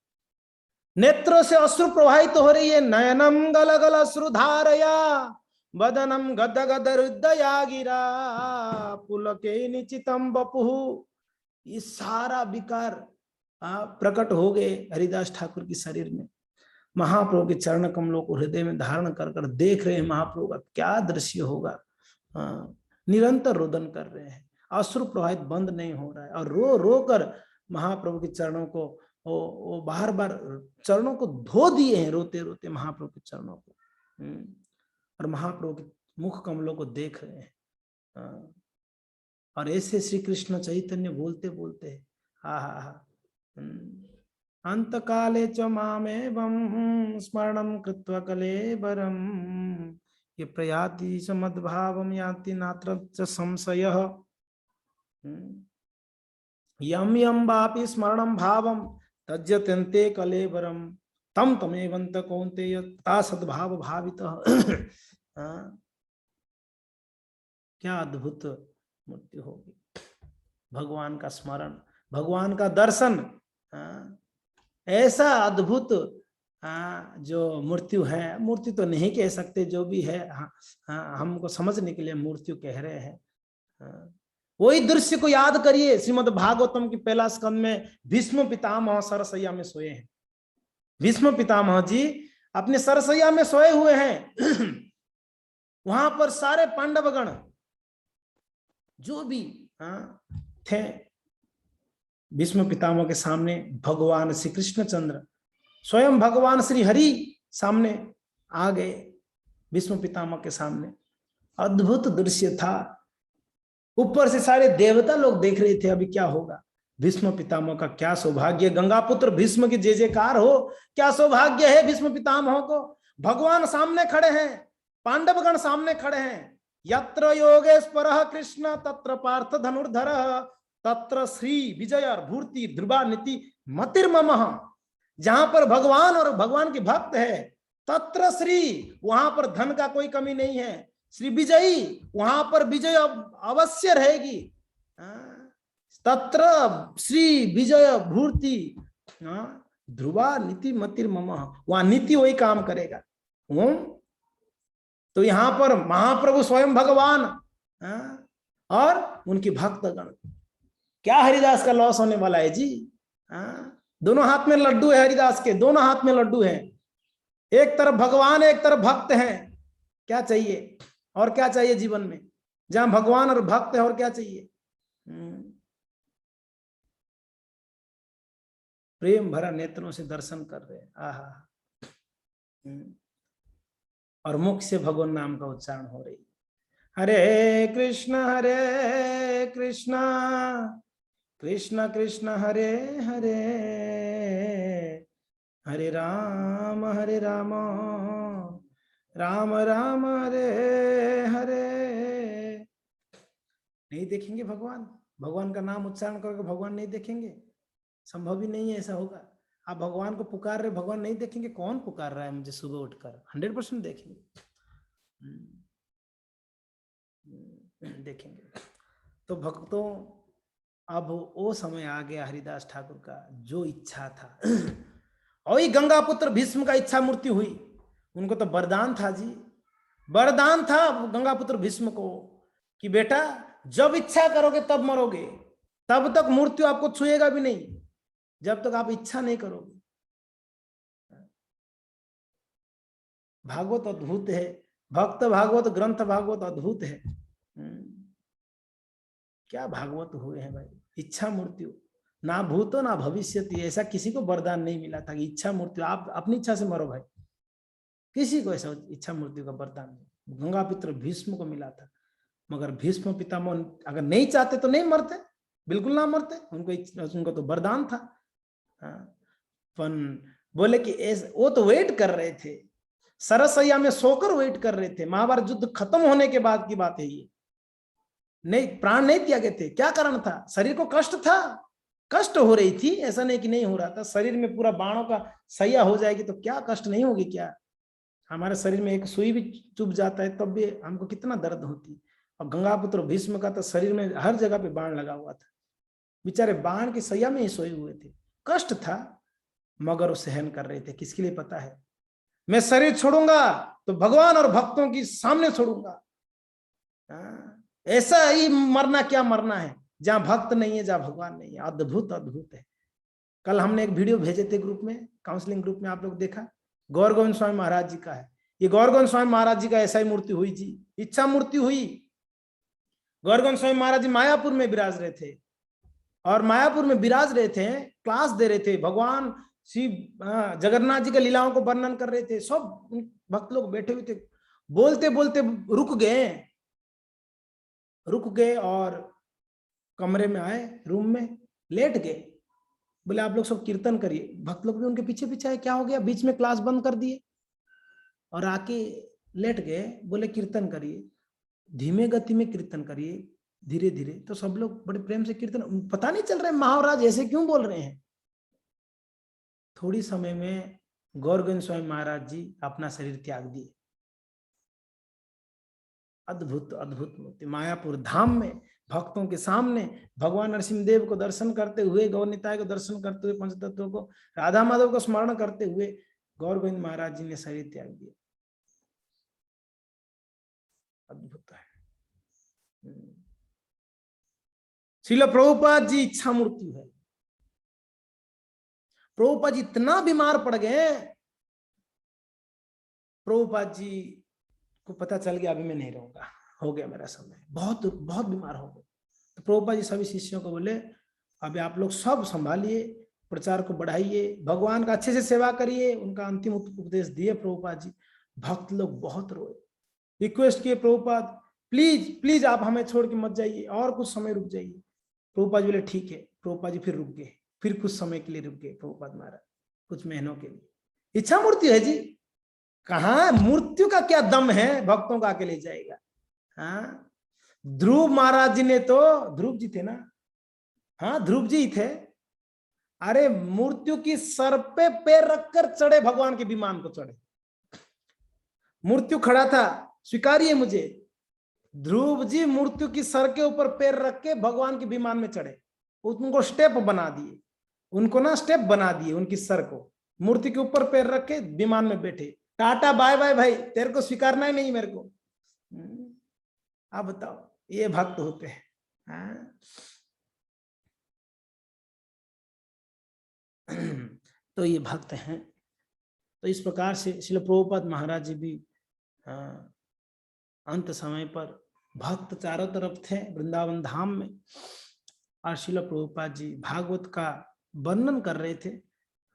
नेत्रों से अश्रु प्रवाहित हो रही है, नयनम गल गल अश्रुधारया वदनम गद गद हृदया गिरा पुलके निचितम बपुहु। ये सारा विकार प्रकट हो गए हरिदास ठाकुर के शरीर में। महाप्रभु के चरण कमलों को हृदय में धारण कर कर देख रहे हैं महाप्रभु का क्या दृश्य होगा। निरंतर रोदन कर रहे हैं, अश्रु प्रवाहित बंद नहीं हो रहा है, और रो रो कर महाप्रभु के चरणों को वो बार बार चरणों को धो दिए हैं, रोते रोते महाप्रभु के चरणों को, और महाप्रभु के मुख कमलों को देख रहे हैं। और ऐसे श्री कृष्ण चैतन्य बोलते बोलते हा हा हा अंत काले च मामेवं स्मरणं कृत्वा कलेबरं ये प्रयाति च मद्भावं याति नात्र च संशयः। यम यम वापि स्मरणं भावं तज्जत्यन्ते कलेबरं तम तमेवंत कौन्तेय ता सद्भाव भावितः। क्या अद्भुत मूर्ति होगी, भगवान का स्मरण, भगवान का दर्शन, ऐसा अद्भुत जो मृत्यु है, मूर्ति तो नहीं कह सकते, जो भी है हमको समझने के लिए मृत्यु कह रहे हैं। वही दृश्य को याद करिए, श्रीमद् भागवतम की पहला स्कंद में भीष्म पितामह सरसैया में सोए हैं। भीष्म पितामह जी अपने सरसैया में सोए हुए हैं। वहां पर सारे पांडवगण जो भी थे, भीष्म पितामह के सामने भगवान श्री कृष्णचंद्र, स्वयं भगवान श्री हरि सामने आ गए, भीष्म पितामह के सामने। अद्भुत दृश्य था, ऊपर से सारे देवता लोग देख रहे थे अभी क्या होगा। भीष्म पितामह का क्या सौभाग्य, गंगापुत्र भीष्म की जय जयकार हो, क्या सौभाग्य है भीष्म पितामह को। भगवान सामने खड़े हैं, पांडवगण सामने खड़े हैं। यत्र योगेश्वरः कृष्ण तत्र पार्थ धनुर्धरः तत्र श्री विजय भूर्ति ध्रुवा नीति मतिर्ममः। जहां पर भगवान और भगवान के भक्त है, तत्र श्री, वहां पर धन का कोई कमी नहीं है। श्री विजयी, वहां पर विजय अवश्य रहेगी। तत्र श्री विजय भूर्ति ध्रुवा नीति मतिर्ममः, वहां नीति वही काम करेगा। तो यहां पर महाप्रभु स्वयं भगवान और उनकी भक्तगण, क्या हरिदास का लॉस होने वाला है जी। दोनों हाथ में लड्डू है हरिदास के, दोनों हाथ में लड्डू है, एक तरफ भगवान एक तरफ भक्त हैं। क्या चाहिए और क्या चाहिए जीवन में? जहां भगवान और भक्त है और क्या चाहिए। प्रेम भरा नेत्रों से दर्शन कर रहे हैं, आहा, और मुख से भगवान नाम का उच्चारण हो रही। हरे कृष्ण कृष्ण कृष्ण हरे हरे, हरे राम राम राम हरे हरे। नहीं देखेंगे भगवान, भगवान का नाम उच्चारण करके भगवान नहीं देखेंगे, संभव ही नहीं है ऐसा होगा। आप भगवान को पुकार रहे, भगवान नहीं देखेंगे, कौन पुकार रहा है मुझे सुबह उठकर, 100% देखेंगे। देखेंगे। तो भक्तों, अब वो समय आ गया हरिदास ठाकुर का, जो इच्छा था और गंगा पुत्र भीष्म का इच्छा मृत्यु हुई। उनको तो वरदान था जी, वरदान था गंगा पुत्र भीष्म को कि बेटा जब इच्छा करोगे तब मरोगे, तब तक मृत्यु आपको छुएगा भी नहीं जब तक आप इच्छा नहीं करोगे। भागवत अद्भुत है, भक्त भागवत ग्रंथ भागवत अद्भुत है। क्या भागवत हुए हैं भाई। इच्छा मृत्यु ना भूतो ना भविष्य, ऐसा किसी को वरदान नहीं मिला था कि इच्छा मृत्यु आप अपनी इच्छा से मरो भाई, किसी को ऐसा इच्छा मृत्यु का वरदान नहीं। गंगा पुत्र भीष्म को मिला था, मगर भीष्म पितामह अगर नहीं चाहते तो नहीं मरते, बिल्कुल ना मरते, उनको तो वरदान था। पन बोले कि वो तो वेट कर रहे थे, सरसैया में सोकर वेट कर रहे थे। महाभारत युद्ध खत्म होने के बाद की बात है ये, नहीं प्राण नहीं त्यागे थे। क्या कारण था, शरीर को कष्ट था, कष्ट हो रही थी, ऐसा नहीं कि नहीं हो रहा था। शरीर में पूरा बाणों का सैया हो जाएगी तो क्या कष्ट नहीं होगी क्या। हमारे शरीर में एक सुई भी चुभ जाता है तब भी हमको कितना दर्द होती। और गंगापुत्र भीष्म का तो शरीर में हर जगह पे बाण लगा हुआ था, बेचारे बाण की सैया में ही सोए हुए थे, कष्ट था, मगर वो सहन कर रहे थे। किसके लिए पता है, मैं शरीर छोड़ूंगा तो भगवान और भक्तों की सामने छोड़ूंगा। ऐसा ही मरना, क्या मरना है, जहां भक्त नहीं है, जहां भगवान नहीं है। अद्भुत अद्भुत है। कल हमने एक वीडियो भेजे थे ग्रुप में, काउंसलिंग ग्रुप में, आप लोग देखा, गौर गोविंद स्वामी महाराज जी का है। ये गौर गोविंद स्वामी महाराज जी का ऐसा ही मृत्यु हुई जी, इच्छा मृत्यु हुई। गौर गोविंद स्वामी महाराज जी मायापुर में विराज रहे थे, और मायापुर में विराज रहे थे, क्लास दे रहे थे, भगवान शिव जगन्नाथ जी के लीलाओं को वर्णन कर रहे थे। सब भक्त लोग बैठे हुए थे, बोलते बोलते रुक गए और कमरे में आए, रूम में लेट गए। बोले आप लोग सब कीर्तन करिए। भक्त लोग भी उनके पीछे पीछे आए, क्या हो गया, बीच में क्लास बंद कर दिए और आके लेट गए। बोले कीर्तन करिए, धीमे गति में कीर्तन करिए, धीरे धीरे। तो सब लोग बड़े प्रेम से कीर्तन, पता नहीं चल रहा है महाराज ऐसे क्यों बोल रहे हैं। थोड़ी समय में गौर गोविंद स्वामी महाराज जी अपना शरीर त्याग दिए। अद्भुत अद्भुत मूर्ति, मायापुर धाम में भक्तों के सामने भगवान नरसिंहदेव को दर्शन करते हुए, गौर निताय को दर्शन करते हुए, पंचतत्वों को, राधा माधव को स्मरण करते हुए गौर गोविंद महाराज जी ने शरीर त्याग दिया। अद्भुत है। श्रील प्रभुपाद जी इच्छा मृत्यु है। प्रभुपाद जी इतना बीमार पड़ गए, प्रभुपाद जी को पता चल गया अभी मैं नहीं रहूंगा, हो गया मेरा समय, बहुत बहुत बीमार हो गए। तो प्रभुपाद जी सभी शिष्यों को बोले अभी आप लोग सब संभालिए, प्रचार को बढ़ाइए, भगवान का अच्छे से सेवा करिए। उनका अंतिम उपदेश दिए प्रभुपाद जी। भक्त लोग बहुत रोए, रिक्वेस्ट किए, प्रभुपाद प्लीज प्लीज आप हमें छोड़ के मत जाइए, और कुछ समय रुक जाइए। प्रभुपाद बोले ठीक है। प्रभुपाद जी फिर रुक गए, फिर कुछ समय के लिए रुक गए प्रभुपाद महाराज, कुछ महीनों के लिए। इच्छा मृत्यु है जी, कहा मृत्यु का क्या दम है, भक्तों का आके ले जाएगा। हाँ, ध्रुव महाराज जी ने तो, ध्रुव जी थे ना, हाँ ध्रुव जी थे, अरे मृत्यु की सर पे पैर रखकर चढ़े, भगवान के विमान को चढ़े। मृत्यु खड़ा था, स्वीकारिए मुझे, ध्रुव जी मृत्यु की सर के ऊपर पैर रख के भगवान के विमान में चढ़े। उनको स्टेप बना दिए, उनको ना स्टेप बना दिए, उनकी सर को मूर्ति के ऊपर पैर रख के विमान में बैठे। टाटा बाय बाय भाई, तेरे को स्वीकारना ही नहीं मेरे को। आप बताओ, ये भक्त होते हैं। तो ये भक्त हैं। तो इस प्रकार से श्रील प्रभुपाद महाराज जी भी अंत समय पर भक्त चारों तरफ थे वृंदावन धाम में, और श्रील प्रभुपाद जी भागवत का वर्णन कर रहे थे।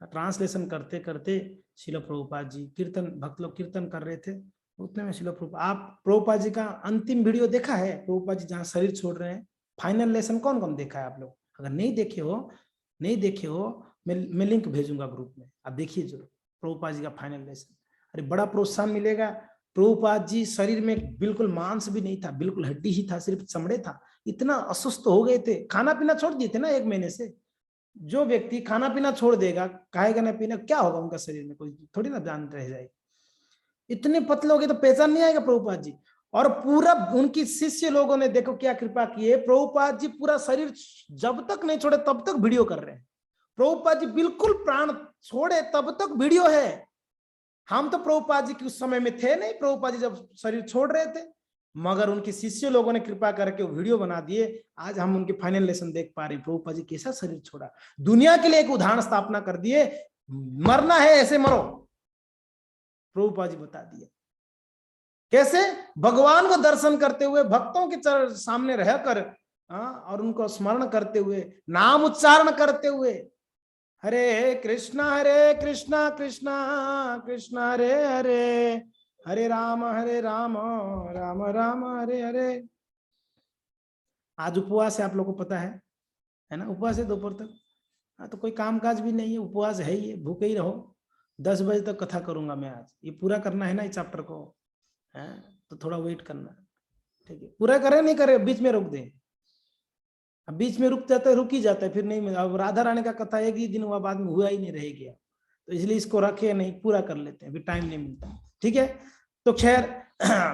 ट्रांसलेशन करते करते श्रील प्रभुपाद जी कीर्तन, भक्त लोग कीर्तन कर रहे थे, उतने में श्रील प्रभुपाद, आप प्रभुपाद जी का अंतिम वीडियो देखा है? प्रभुपाद जी जहाँ शरीर छोड़ रहे हैं, फाइनल लेसन कौन कौन देखा है आप लोग? अगर नहीं देखे हो मैं लिंक भेजूंगा ग्रुप में, आप देखिए जरूर प्रभुपाद जी का फाइनल लेसन। अरे बड़ा प्रोत्साहन मिलेगा। प्रभुपाद जी शरीर में बिल्कुल मांस भी नहीं था, बिल्कुल हड्डी ही था, सिर्फ चमड़े था। इतना अस्वस्थ हो गए थे, खाना पीना छोड़ दिए थे ना 1 महीने से। जो व्यक्ति खाना पीना छोड़ देगा, खाएगा ना पीना, क्या होगा उनका शरीर में? कोई थोड़ी ना जान रह जाएगी। इतने पतले हो गए तो पहचान नहीं आएगा प्रभुपाद जी। और पूरा उनकी शिष्य लोगों ने देखो क्या कृपा की है, प्रभुपाद जी पूरा शरीर जब तक नहीं छोड़े तब तक वीडियो कर रहे हैं। प्रभुपाद जी बिल्कुल प्राण छोड़े तब तक वीडियो है। हम तो प्रभुपाद जी के उस समय में थे नहीं, प्रभुपाद जी जब शरीर छोड़ रहे थे, मगर उनके शिष्य लोगों ने कृपा करके वीडियो बना दिए। आज हम उनके फाइनल लेसन देख पा रहे हैं, प्रभुपाद जी कैसा शरीर छोड़ा, दुनिया के लिए एक उदाहरण स्थापना कर दिए। मरना है ऐसे मरो, प्रभुपाद जी बता दिए कैसे। भगवान को दर्शन करते हुए, भक्तों के सामने रहकर और उनको स्मरण करते हुए, नाम उच्चारण करते हुए, हरे कृष्णा कृष्णा कृष्ण हरे हरे, हरे राम राम राम हरे हरे। आज उपवास है, आप लोगों को पता है ना, उपवास है दोपहर तक। तो कोई काम काज भी नहीं है, उपवास है ही, भूखे ही रहो। 10 बजे तक कथा करूंगा मैं आज, ये पूरा करना है ना इस चैप्टर को, है तो थोड़ा वेट करना, ठीक है? पूरा करे नहीं करे बीच में रोक दें, अब बीच में रुक जाता है, रुक ही जाता है, फिर नहीं। अब राधा रानी का कथा एक ही दिन हुआ, बाद में हुआ ही नहीं, रह गया। तो इसलिए इसको रखे नहीं, पूरा कर लेते हैं, अभी टाइम नहीं मिलता, ठीक है? तो खैर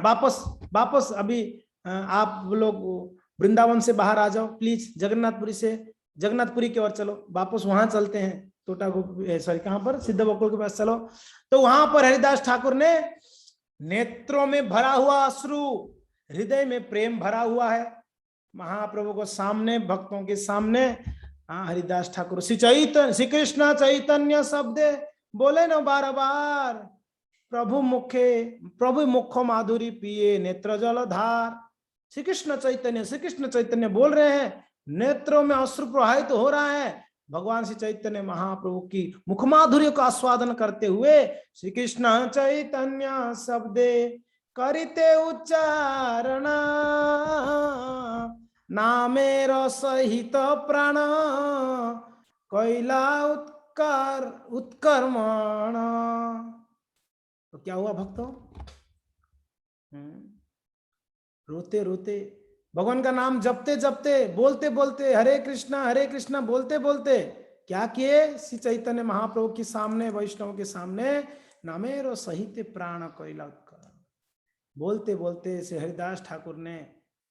वापस अभी आप लोग वृंदावन से बाहर आ जाओ प्लीज, जगन्नाथपुरी की ओर चलो, वापस वहां चलते हैं, टोटा सॉरी कहां पर, सिद्ध बकुल के पास चलो। तो वहां पर हरिदास ठाकुर ने नेत्रों में भरा हुआ अश्रु, हृदय में प्रेम भरा हुआ है, महाप्रभु को सामने, भक्तों के सामने हरिदास ठाकुर श्री कृष्ण चैतन्य शब्द बोले न बार बार, प्रभु मुखो माधुरी पिए नेत्र जलधार। श्री कृष्ण चैतन्य बोल रहे हैं, नेत्रों में अश्रु प्रवाहित हो रहा है। भगवान श्री चैतन्य महाप्रभु की मुखमाधुर्य का आस्वादन करते हुए, श्री कृष्ण चैतन्य शब्दे करते उच्चारण, नामेर सहित प्राण कैला उत्कर्मण। तो क्या हुआ भक्तों? रोते रोते भगवान का नाम जपते जपते, बोलते बोलते, हरे कृष्णा बोलते बोलते क्या किए? श्री चैतन्य महाप्रभु के सामने, वैष्णव के सामने, नामेर सहित प्राण कैला उत्कर्मण, बोलते बोलते श्री हरिदास ठाकुर ने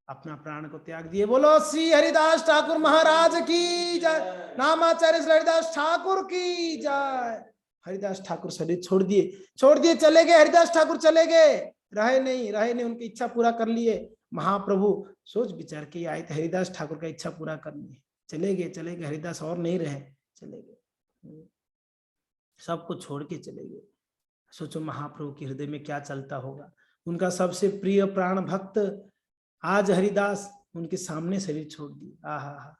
अपना प्राण को त्याग दिए। बोलो श्री हरिदास ठाकुर महाराज की जय, नामाचार्य श्री हरिदास ठाकुर की जय। हरिदास ठाकुर शरीर छोड़ दिए, चले गए। हरिदास ठाकुर चले गए, रहे नहीं, उनकी इच्छा पूरा कर लिए। महाप्रभु सोच विचार के आए थे, हरिदास ठाकुर का इच्छा पूरा करनी है, चले गए। हरिदास और नहीं रहे, चले गए, सबको छोड़ के चले गए। सोचो महाप्रभु के हृदय में क्या चलता होगा। उनका सबसे प्रिय प्राण भक्त आज हरिदास उनके सामने शरीर छोड़ दिए। आहा,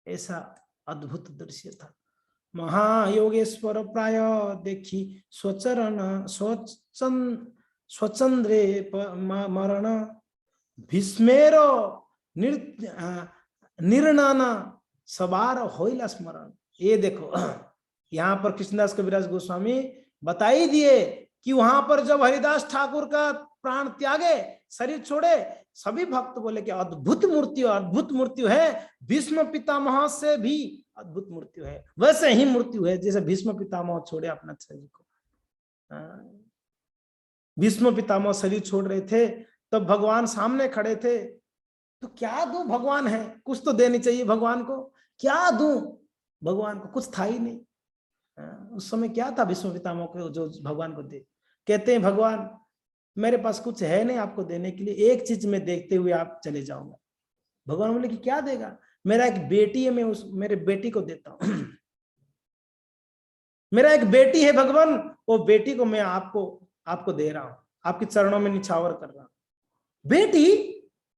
ऐसा अद्भुत दृश्य था। महायोगेश्वर प्राय देखी स्वचंद्रे मरण, भीष्मेरो निर्णन सवार होइला स्मरण। ये देखो यहाँ पर कृष्णदास कविराज गोस्वामी बता ही दिए कि वहां पर जब हरिदास ठाकुर का प्राण त्यागे, शरीर छोड़े, सभी भक्त बोले कि अद्भुत मृत्यु है, भीष्म पितामह से भी अद्भुत मृत्यु है। वैसे ही मृत्यु है जैसे भीष्म पितामह छोड़े अपना शरीर को। भीष्म पितामह शरीर छोड़ रहे थे, तब भगवान सामने खड़े थे। तो क्या दूं, भगवान है, कुछ तो देनी चाहिए भगवान को, क्या दूं भगवान को? कुछ था ही नहीं उस समय। क्या था भीष्म पितामह को जो भगवान को दे? कहते हैं भगवान मेरे पास कुछ है नहीं आपको देने के लिए, एक चीज में देखते हुए आप चले जाऊंगा। भगवान बोले कि क्या देगा? मेरा एक बेटी है, मैं उस मेरे बेटी को देता हूं। मेरा एक बेटी है भगवान, वो बेटी को मैं आपको दे रहा हूं, आपके चरणों में निछावर कर रहा हूं। बेटी,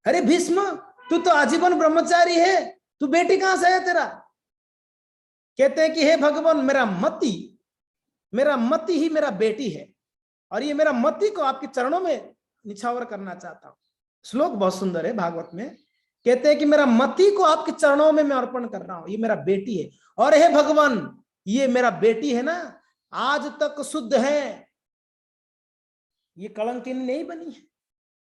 अरे भीष्म, तू तो आजीवन ब्रह्मचारी है, तू बेटी कहां से है तेरा? कहते हैं कि हे भगवान, मेरा मति ही मेरा बेटी है, और ये मेरा मति को आपके चरणों में निछावर करना चाहता हूं। श्लोक बहुत सुंदर है भागवत में, कहते हैं कि मेरा मति को आपके चरणों में मैं अर्पण कर रहा हूं, ये मेरा बेटी है। और हे भगवान, ये मेरा बेटी है ना, आज तक शुद्ध है, ये कलंकिनी नहीं बनी है,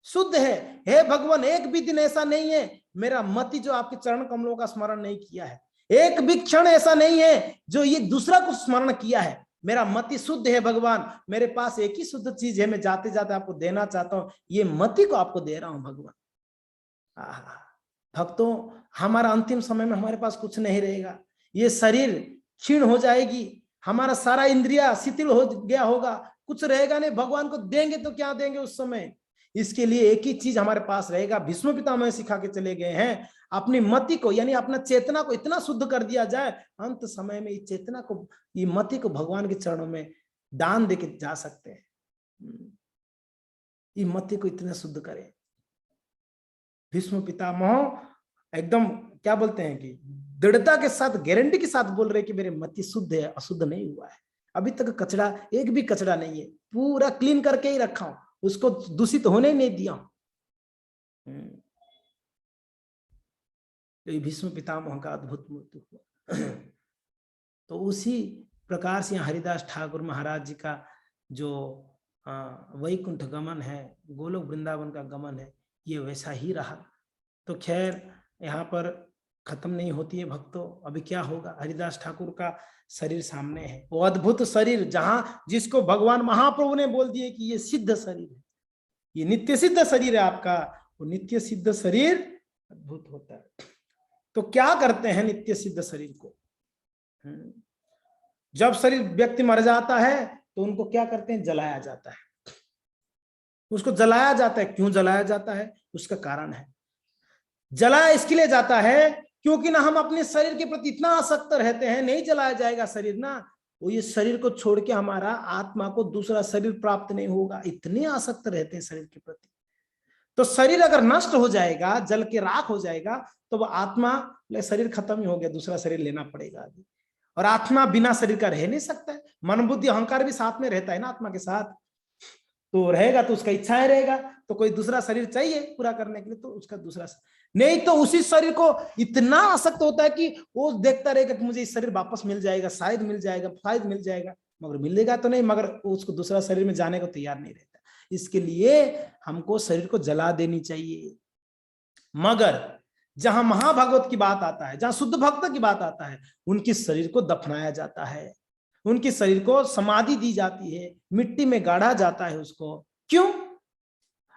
शुद्ध है। हे भगवान, एक भी दिन ऐसा नहीं है मेरा मति जो आपके चरण कमलों का स्मरण नहीं किया है, एक भी क्षण ऐसा नहीं है जो ये दूसरा को स्मरण किया है। मेरा मति शुद्ध है भगवान, मेरे पास एक ही शुद्ध चीज है, मैं जाते जाते आपको देना चाहता हूं, ये मति को आपको दे रहा हूं भगवान। भक्तों, हमारा अंतिम समय में हमारे पास कुछ नहीं रहेगा, ये शरीर क्षीण हो जाएगी, हमारा सारा इंद्रिया शिथिल हो गया होगा, कुछ रहेगा नहीं, भगवान को देंगे तो क्या देंगे उस समय। इसके लिए एक ही चीज हमारे पास रहेगा, भीष्म पितामह सिखा के चले गए हैं, अपनी मति को यानी अपना चेतना को इतना शुद्ध कर दिया जाए, अंत समय में इस चेतना को, ये मति को भगवान के चरणों में दान देके जा सकते हैं। ये मति को इतना शुद्ध करें। भीष्म पितामह एकदम क्या बोलते हैं कि दृढ़ता के साथ, गारंटी के साथ बोल रहे कि मेरे मति शुद्ध है, अशुद्ध नहीं हुआ है, अभी तक कचरा, एक भी कचरा नहीं है, पूरा क्लीन करके ही रखा हूं, उसको दूषित होने ही नहीं दिया। तो भीष्म पितामह का अद्भुत मृत्यु हुआ। तो उसी प्रकार से हरिदास ठाकुर महाराज जी का जो वैकुंठ गमन है, गोलोक वृंदावन का गमन है, ये वैसा ही रहा। तो खैर यहाँ पर खत्म नहीं होती है भक्तों, अभी क्या होगा। हरिदास ठाकुर का शरीर सामने है, वो अद्भुत शरीर जहां जिसको भगवान महाप्रभु ने बोल दिए कि ये सिद्ध शरीर है, ये नित्य सिद्ध शरीर है आपका। वो नित्य सिद्ध शरीर अद्भुत होता है। तो क्या करते हैं नित्य सिद्ध शरीर को? जब शरीर व्यक्ति मर जाता है तो उनको क्या करते हैं? जलाया जाता है, उसको जलाया जाता है। क्यों जलाया जाता है? उसका कारण है। जलाया इसके लिए जाता है क्योंकि ना हम अपने शरीर के प्रति इतना आसक्त रहते हैं, नहीं जलाया जाएगा शरीर ना, वो ये शरीर को छोड़ के हमारा आत्मा को दूसरा शरीर प्राप्त नहीं होगा, इतने आसक्त रहते हैं शरीर के प्रति। तो शरीर अगर नष्ट हो जाएगा, जल के राख हो जाएगा, तो वो आत्मा, शरीर खत्म ही हो गया, दूसरा शरीर लेना पड़ेगा अभी। और आत्मा बिना शरीर का रह नहीं सकता है। मन बुद्धि अहंकार भी साथ में रहता है ना आत्मा के साथ, तो रहेगा तो उसका इच्छा है रहेगा, तो कोई दूसरा शरीर चाहिए पूरा करने के लिए, तो उसका दूसरा नहीं, तो उसी शरीर को इतना आसक्त होता है कि वो देखता रहेगा कि मुझे इस शरीर वापस मिल जाएगा, शायद मिल जाएगा, शायद मिल जाएगा, मगर मिलेगा तो नहीं, मगर उसको दूसरा शरीर में जाने को तैयार नहीं रहता। इसके लिए हमको शरीर को जला देनी चाहिए। मगर जहां महाभागवत की बात आता है, जहां शुद्ध भक्त की बात आता है, उनकी शरीर को दफनाया जाता है, उनकी शरीर को समाधि दी जाती है, मिट्टी में गाड़ा जाता है उसको। क्यों?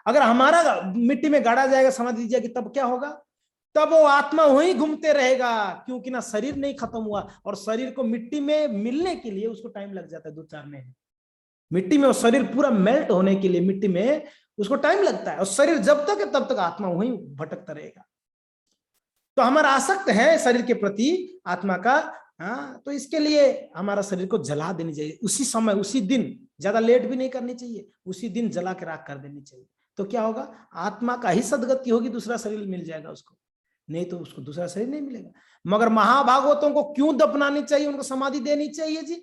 अगर हमारा मिट्टी में गाड़ा जाएगा, समाधि दी जाएगी, तब क्या होगा? तब वो आत्मा वहीं घूमते रहेगा, क्योंकि ना शरीर नहीं खत्म हुआ, और शरीर को मिट्टी में मिलने के लिए उसको टाइम लग जाता है, 2-4 महीने मिट्टी में, और शरीर पूरा मेल्ट होने के लिए मिट्टी में उसको टाइम लगता है, और शरीर जब तक है तब तक आत्मा वहीं भटकता रहेगा। तो हमारा आसक्त है शरीर के प्रति आत्मा का, तो इसके लिए हमारा शरीर को जला देनी चाहिए उसी समय, उसी दिन, ज्यादा लेट भी नहीं करनी चाहिए, उसी दिन जला के राख कर देनी चाहिए। तो क्या होगा? आत्मा का ही सदगति होगी, दूसरा शरीर मिल जाएगा उसको, नहीं तो उसको दूसरा शरीर नहीं मिलेगा। मगर महाभागवतों को क्यों दफनानी चाहिए, उनको समाधि देनी चाहिए जी?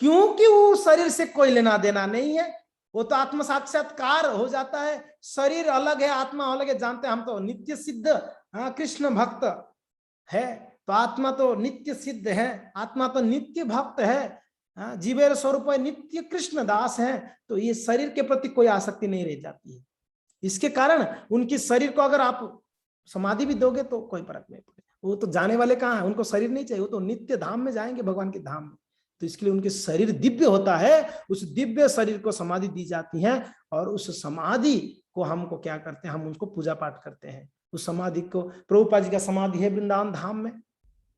क्योंकि वो शरीर से कोई लेना देना नहीं है, वो तो आत्म साक्षात्कार हो जाता है। शरीर अलग है, आत्मा अलग है, जानते हैं हम तो नित्य सिद्ध कृष्ण भक्त है, तो आत्मा तो नित्य सिद्ध है, आत्मा तो नित्य भक्त है, जीवेर स्वरूप नित्य कृष्ण दास है। तो ये शरीर के प्रति कोई आसक्ति नहीं रह जाती है। इसके कारण उनकी शरीर को अगर आप समाधि भी दोगे तो कोई फर्क नहीं पड़ेगा, वो तो जाने वाले कहाँ है, उनको शरीर नहीं चाहिए, वो तो नित्य धाम में जाएंगे, भगवान के धाम में। तो इसके लिए उनके शरीर दिव्य होता है, उस दिव्य शरीर को समाधि दी जाती है, और उस समाधि को हमको क्या करते हैं, हम उनको पूजा पाठ करते हैं। उस समाधि को, प्रभुपाद जी का समाधि है वृंदावन धाम में,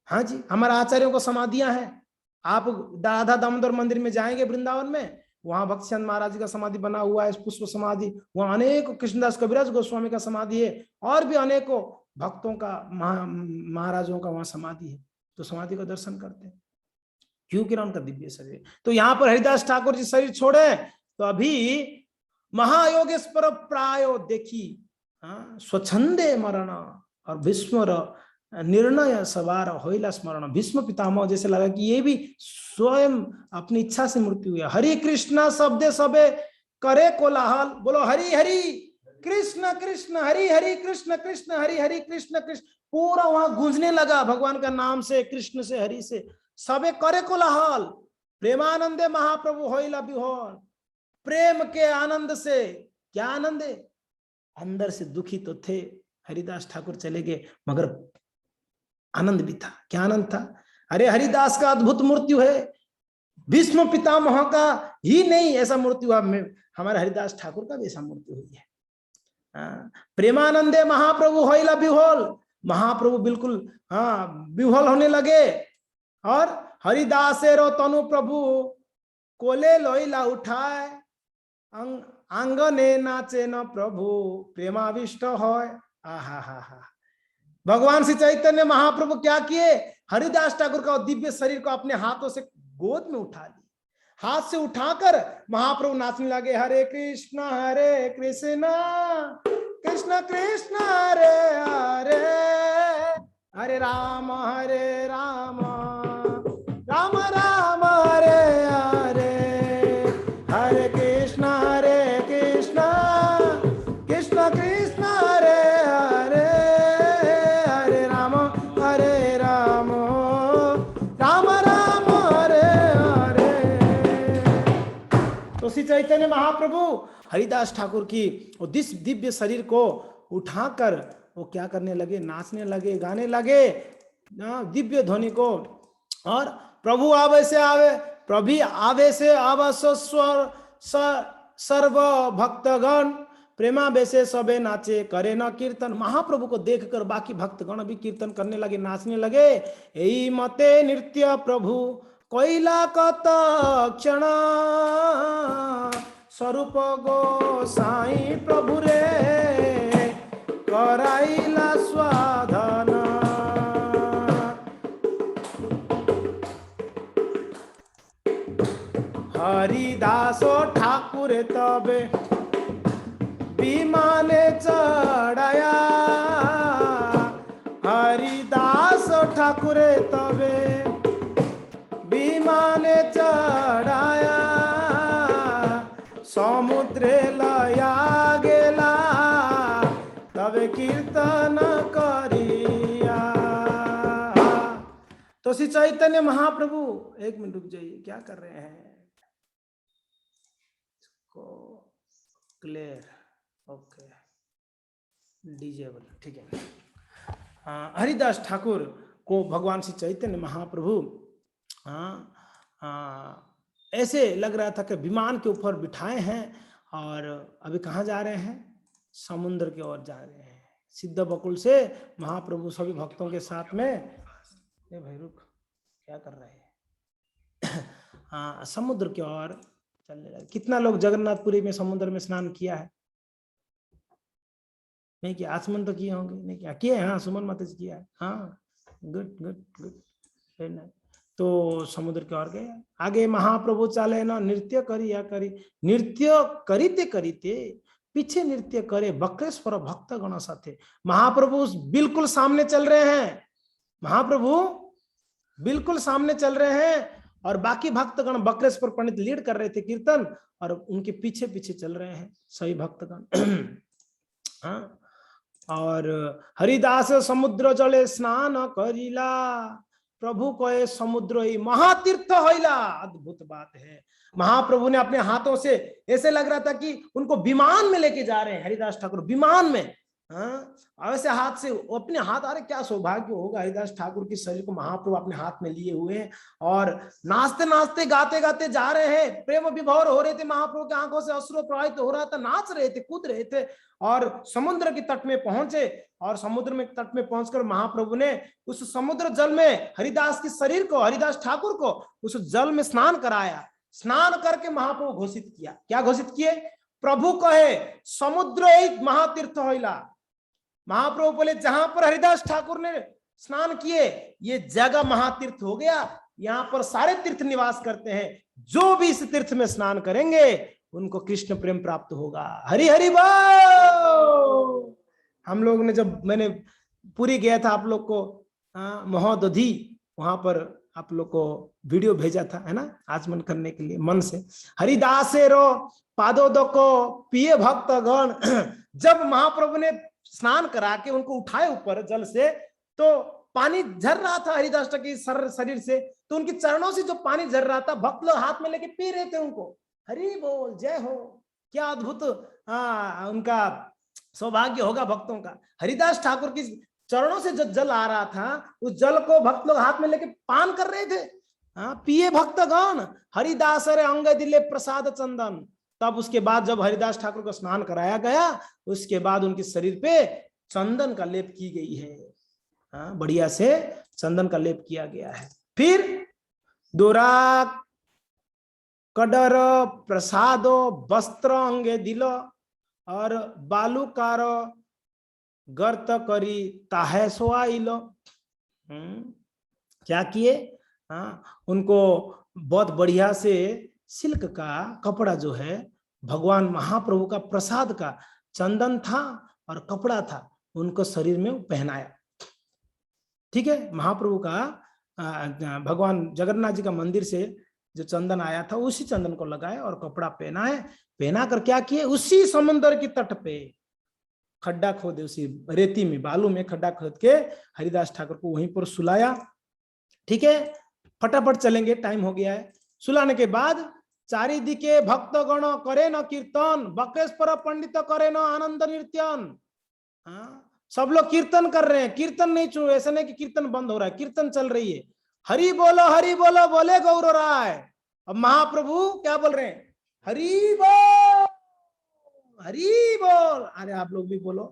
हाँ जी, हमारे आचार्यों को समाधियां हैं। आप राधा दामोदर मंदिर में जाएंगे वृंदावन में, वहां भक्तिचंद महाराज जी का समाधि बना हुआ है, पुष्प समाधि, वहां अनेक कृष्णदास कविराज गोस्वामी का समाधि है, और भी अनेकों भक्तों का, महाराजों का वहां समाधि है। तो समाधि का दर्शन करते हैं, क्योंकि ना उनका दिव्य शरीर। तो यहाँ पर हरिदास ठाकुर जी शरीर छोड़े तो अभी महायोगेश्वर प्रायो देखी स्वच्छंदे मरण और भीष्म निर्णय सवार होइला स्मरण। भीष्म पितामह जैसे लगा कि ये भी स्वयं अपनी इच्छा से मृत्यु हुआ। हरि कृष्ण शब्दे सबे करे कोलाहल, बोलो हरि हरि कृष्ण कृष्ण हरि हरि कृष्ण कृष्ण हरि हरि कृष्ण कृष्ण, पूरा वहां गूंजने लगा भगवान का नाम से, कृष्ण से, हरि से। सबे करे कोलाहल, प्रेमानंदे महाप्रभु होइला विहोल। प्रेम के आनंद से, क्या आनंद है, अंदर से दुखी तो थे, हरिदास ठाकुर चले गए मगर आनंद भी था। क्या आनंद था, अरे हरिदास का अद्भुत मृत्यु है, भीष्म पितामह का ही नहीं ऐसा मृत्यु हुआ, हमारे हरिदास ठाकुर का भी ऐसा मृत्यु हुई है। प्रेमानंदे महाप्रभु होइला विहोल, महाप्रभु बिल्कुल विह्वल होने लगे। और हरिदासेरो तनु प्रभु कोले लोइला उठाए, आंगने नाचे न प्रभु प्रेमाविष्ट होय। आहा हा हा, भगवान श्री चैतन्य महाप्रभु क्या किए, हरिदास ठाकुर का दिव्य शरीर को अपने हाथों से गोद में उठा ली, हाथ से उठाकर महाप्रभु नाचने लगे। हरे कृष्ण कृष्ण कृष्ण हरे हरे, हरे राम राम राम हरे हरे, हरे कृष्ण कृष्ण कृष्ण हरे हरे, हरे राम राम राम हरे हरे। तो श्री चैतन्य महाप्रभु हरिदास ठाकुर की और दिव्य शरीर को उठाकर वो क्या करने लगे, नाचने लगे, गाने लगे दिव्य ध्वनि को। और प्रभु आवे से आवे, प्रभु आवे से आवश्य सर्व भक्तगण, प्रेमा बेसे सबे नाचे करे न कीर्तन। महाप्रभु को देखकर बाकी भक्तगण भी कीर्तन करने लगे, नाचने लगे। यही मते नृत्य प्रभु कोइला कत क्षण, स्वरूप गोसाई प्रभु रे कराइला स्वाधन। हरिदास ठाकुर तबे विमाने चढ़ाया, हरिदास ठाकुर तबे विमाने चढ़ाया, समुद्रे लया गेला तबे कीर्तन करिया। तो श्री चैतन्य महाप्रभु, एक मिनट रुक जाइए, क्या कर रहे हैं, क्लियर, ओके, डिजेबल, ठीक है। हरिदास ठाकुर को भगवान श्री चैतन्य महाप्रभु ऐसे लग रहा था कि विमान के ऊपर बिठाए हैं और अभी कहाँ जा रहे हैं, समुद्र की ओर जा रहे हैं। सिद्ध बकुल से महाप्रभु सभी भक्तों के साथ में, ये भाई रुक, क्या कर रहे हैं, समुद्र की ओर चलने लगे। कितना लोग जगन्नाथपुरी में समुद्र में स्नान किया है, नहीं किया, आसमन तो किए होंगे, नहीं किया, किए, हाँ, सुमन माता जी किया है, हाँ, गुड गुड गुड। तो समुद्र की ओर गए, आगे महाप्रभु चले ना, नृत्य करिया करी, नृत्य करीते करीते पीछे नृत्य करे बक्रेश्वर भक्त गण साथे। महाप्रभु बिल्कुल सामने चल रहे हैं, महाप्रभु बिल्कुल सामने चल रहे हैं और बाकी भक्तगण, बक्रेश्वर पंडित लीड कर रहे थे कीर्तन और उनके पीछे पीछे चल रहे हैं सभी भक्तगण। हाँ, और हरिदास समुद्र जले स्नान करिला, प्रभु को समुद्र ही महातीर्थ होइला। अद्भुत बात है, महाप्रभु ने अपने हाथों से, ऐसे लग रहा था कि उनको विमान में लेके जा रहे हैं हरिदास ठाकुर, विमान में, ऐसे हाथ से, अपने हाथ, अरे क्या सौभाग्य होगा हरिदास ठाकुर की शरीर को महाप्रभु अपने हाथ में लिए हुए हैं और नाचते नाचते गाते गाते जा रहे हैं। प्रेम विभोर हो रहे थे, महाप्रभु की आंखों से अश्रु प्रवाहित हो रहा था, नाच रहे थे, कूद रहे थे और समुद्र के तट में पहुंचे। और समुद्र में तट में पहुंचकर महाप्रभु ने उस समुद्र जल में हरिदास की शरीर को, हरिदास ठाकुर को उस जल में स्नान कराया। स्नान करके महाप्रभु घोषित किया, क्या घोषित किए, प्रभु कहे समुद्र एक महातीर्थ होइला। महाप्रभु बोले जहां पर हरिदास ठाकुर ने स्नान किए ये जगह महातीर्थ हो गया, यहाँ पर सारे तीर्थ निवास करते हैं, जो भी इस तीर्थ में स्नान करेंगे उनको कृष्ण प्रेम प्राप्त होगा। हरि हरि बोल। हम लोग ने जब मैंने पुरी गया था आप लोग को महोदधि, वहां पर आप लोग को वीडियो भेजा था, है ना, आचमन करने के लिए मन से। हरिदासे रो पादोदो को पिए भक्त गण। जब महाप्रभु ने स्नान करा के उनको उठाए ऊपर जल से, तो पानी झर रहा था हरिदास के शरीर से, तो उनके चरणों से जो पानी झर रहा था भक्त लोग हाथ में लेके पी रहे थे उनको। हरि बोल, जय हो। क्या अद्भुत उनका सौभाग्य होगा भक्तों का। हरिदास ठाकुर की चरणों से जो जल आ रहा था, उस जल को भक्त लोग हाथ में लेके पान कर रहे थे। पिए भक्तगण हरिदास रे अंग दिले प्रसाद चंदन। तब उसके बाद जब हरिदास ठाकुर को स्नान कराया गया, उसके बाद उनके शरीर पे चंदन का लेप की गई है। बढ़िया से चंदन का लेप किया गया है। फिर दोरा कडर प्रसादो वस्त्र अंगे दिलो और बालुकार गर्त करी ताहे सोआइलो। क्या किए? उनको बहुत बढ़िया से सिल्क का कपड़ा जो है, भगवान महाप्रभु का प्रसाद का चंदन था और कपड़ा था, उनको शरीर में पहनाया। ठीक है, महाप्रभु का भगवान जगन्नाथ जी का मंदिर से जो चंदन आया था उसी चंदन को लगाया और कपड़ा पहना है। पहना कर क्या किए, उसी समुद्र की तट पे खड्डा खोदे, उसी रेती में बालू में खड्डा खोद के हरिदास ठाकुर को वहीं पर सुलाया। ठीक है, फटाफट चलेंगे, टाइम हो गया है। सुलाने के बाद चारिदिके भक्तगण करे न कीर्तन, बकेश्वर पंडित करे न आनंद नृत्यन। सब लोग कीर्तन कर रहे हैं, कीर्तन नहीं चुन, ऐसा नहीं कि कीर्तन बंद हो रहा है, कीर्तन चल रही है। हरि बोलो बोले गौर राय। अब महाप्रभु क्या बोल रहे हैं? हरि बोल, हरि बोल। अरे आप लोग भी बोलो,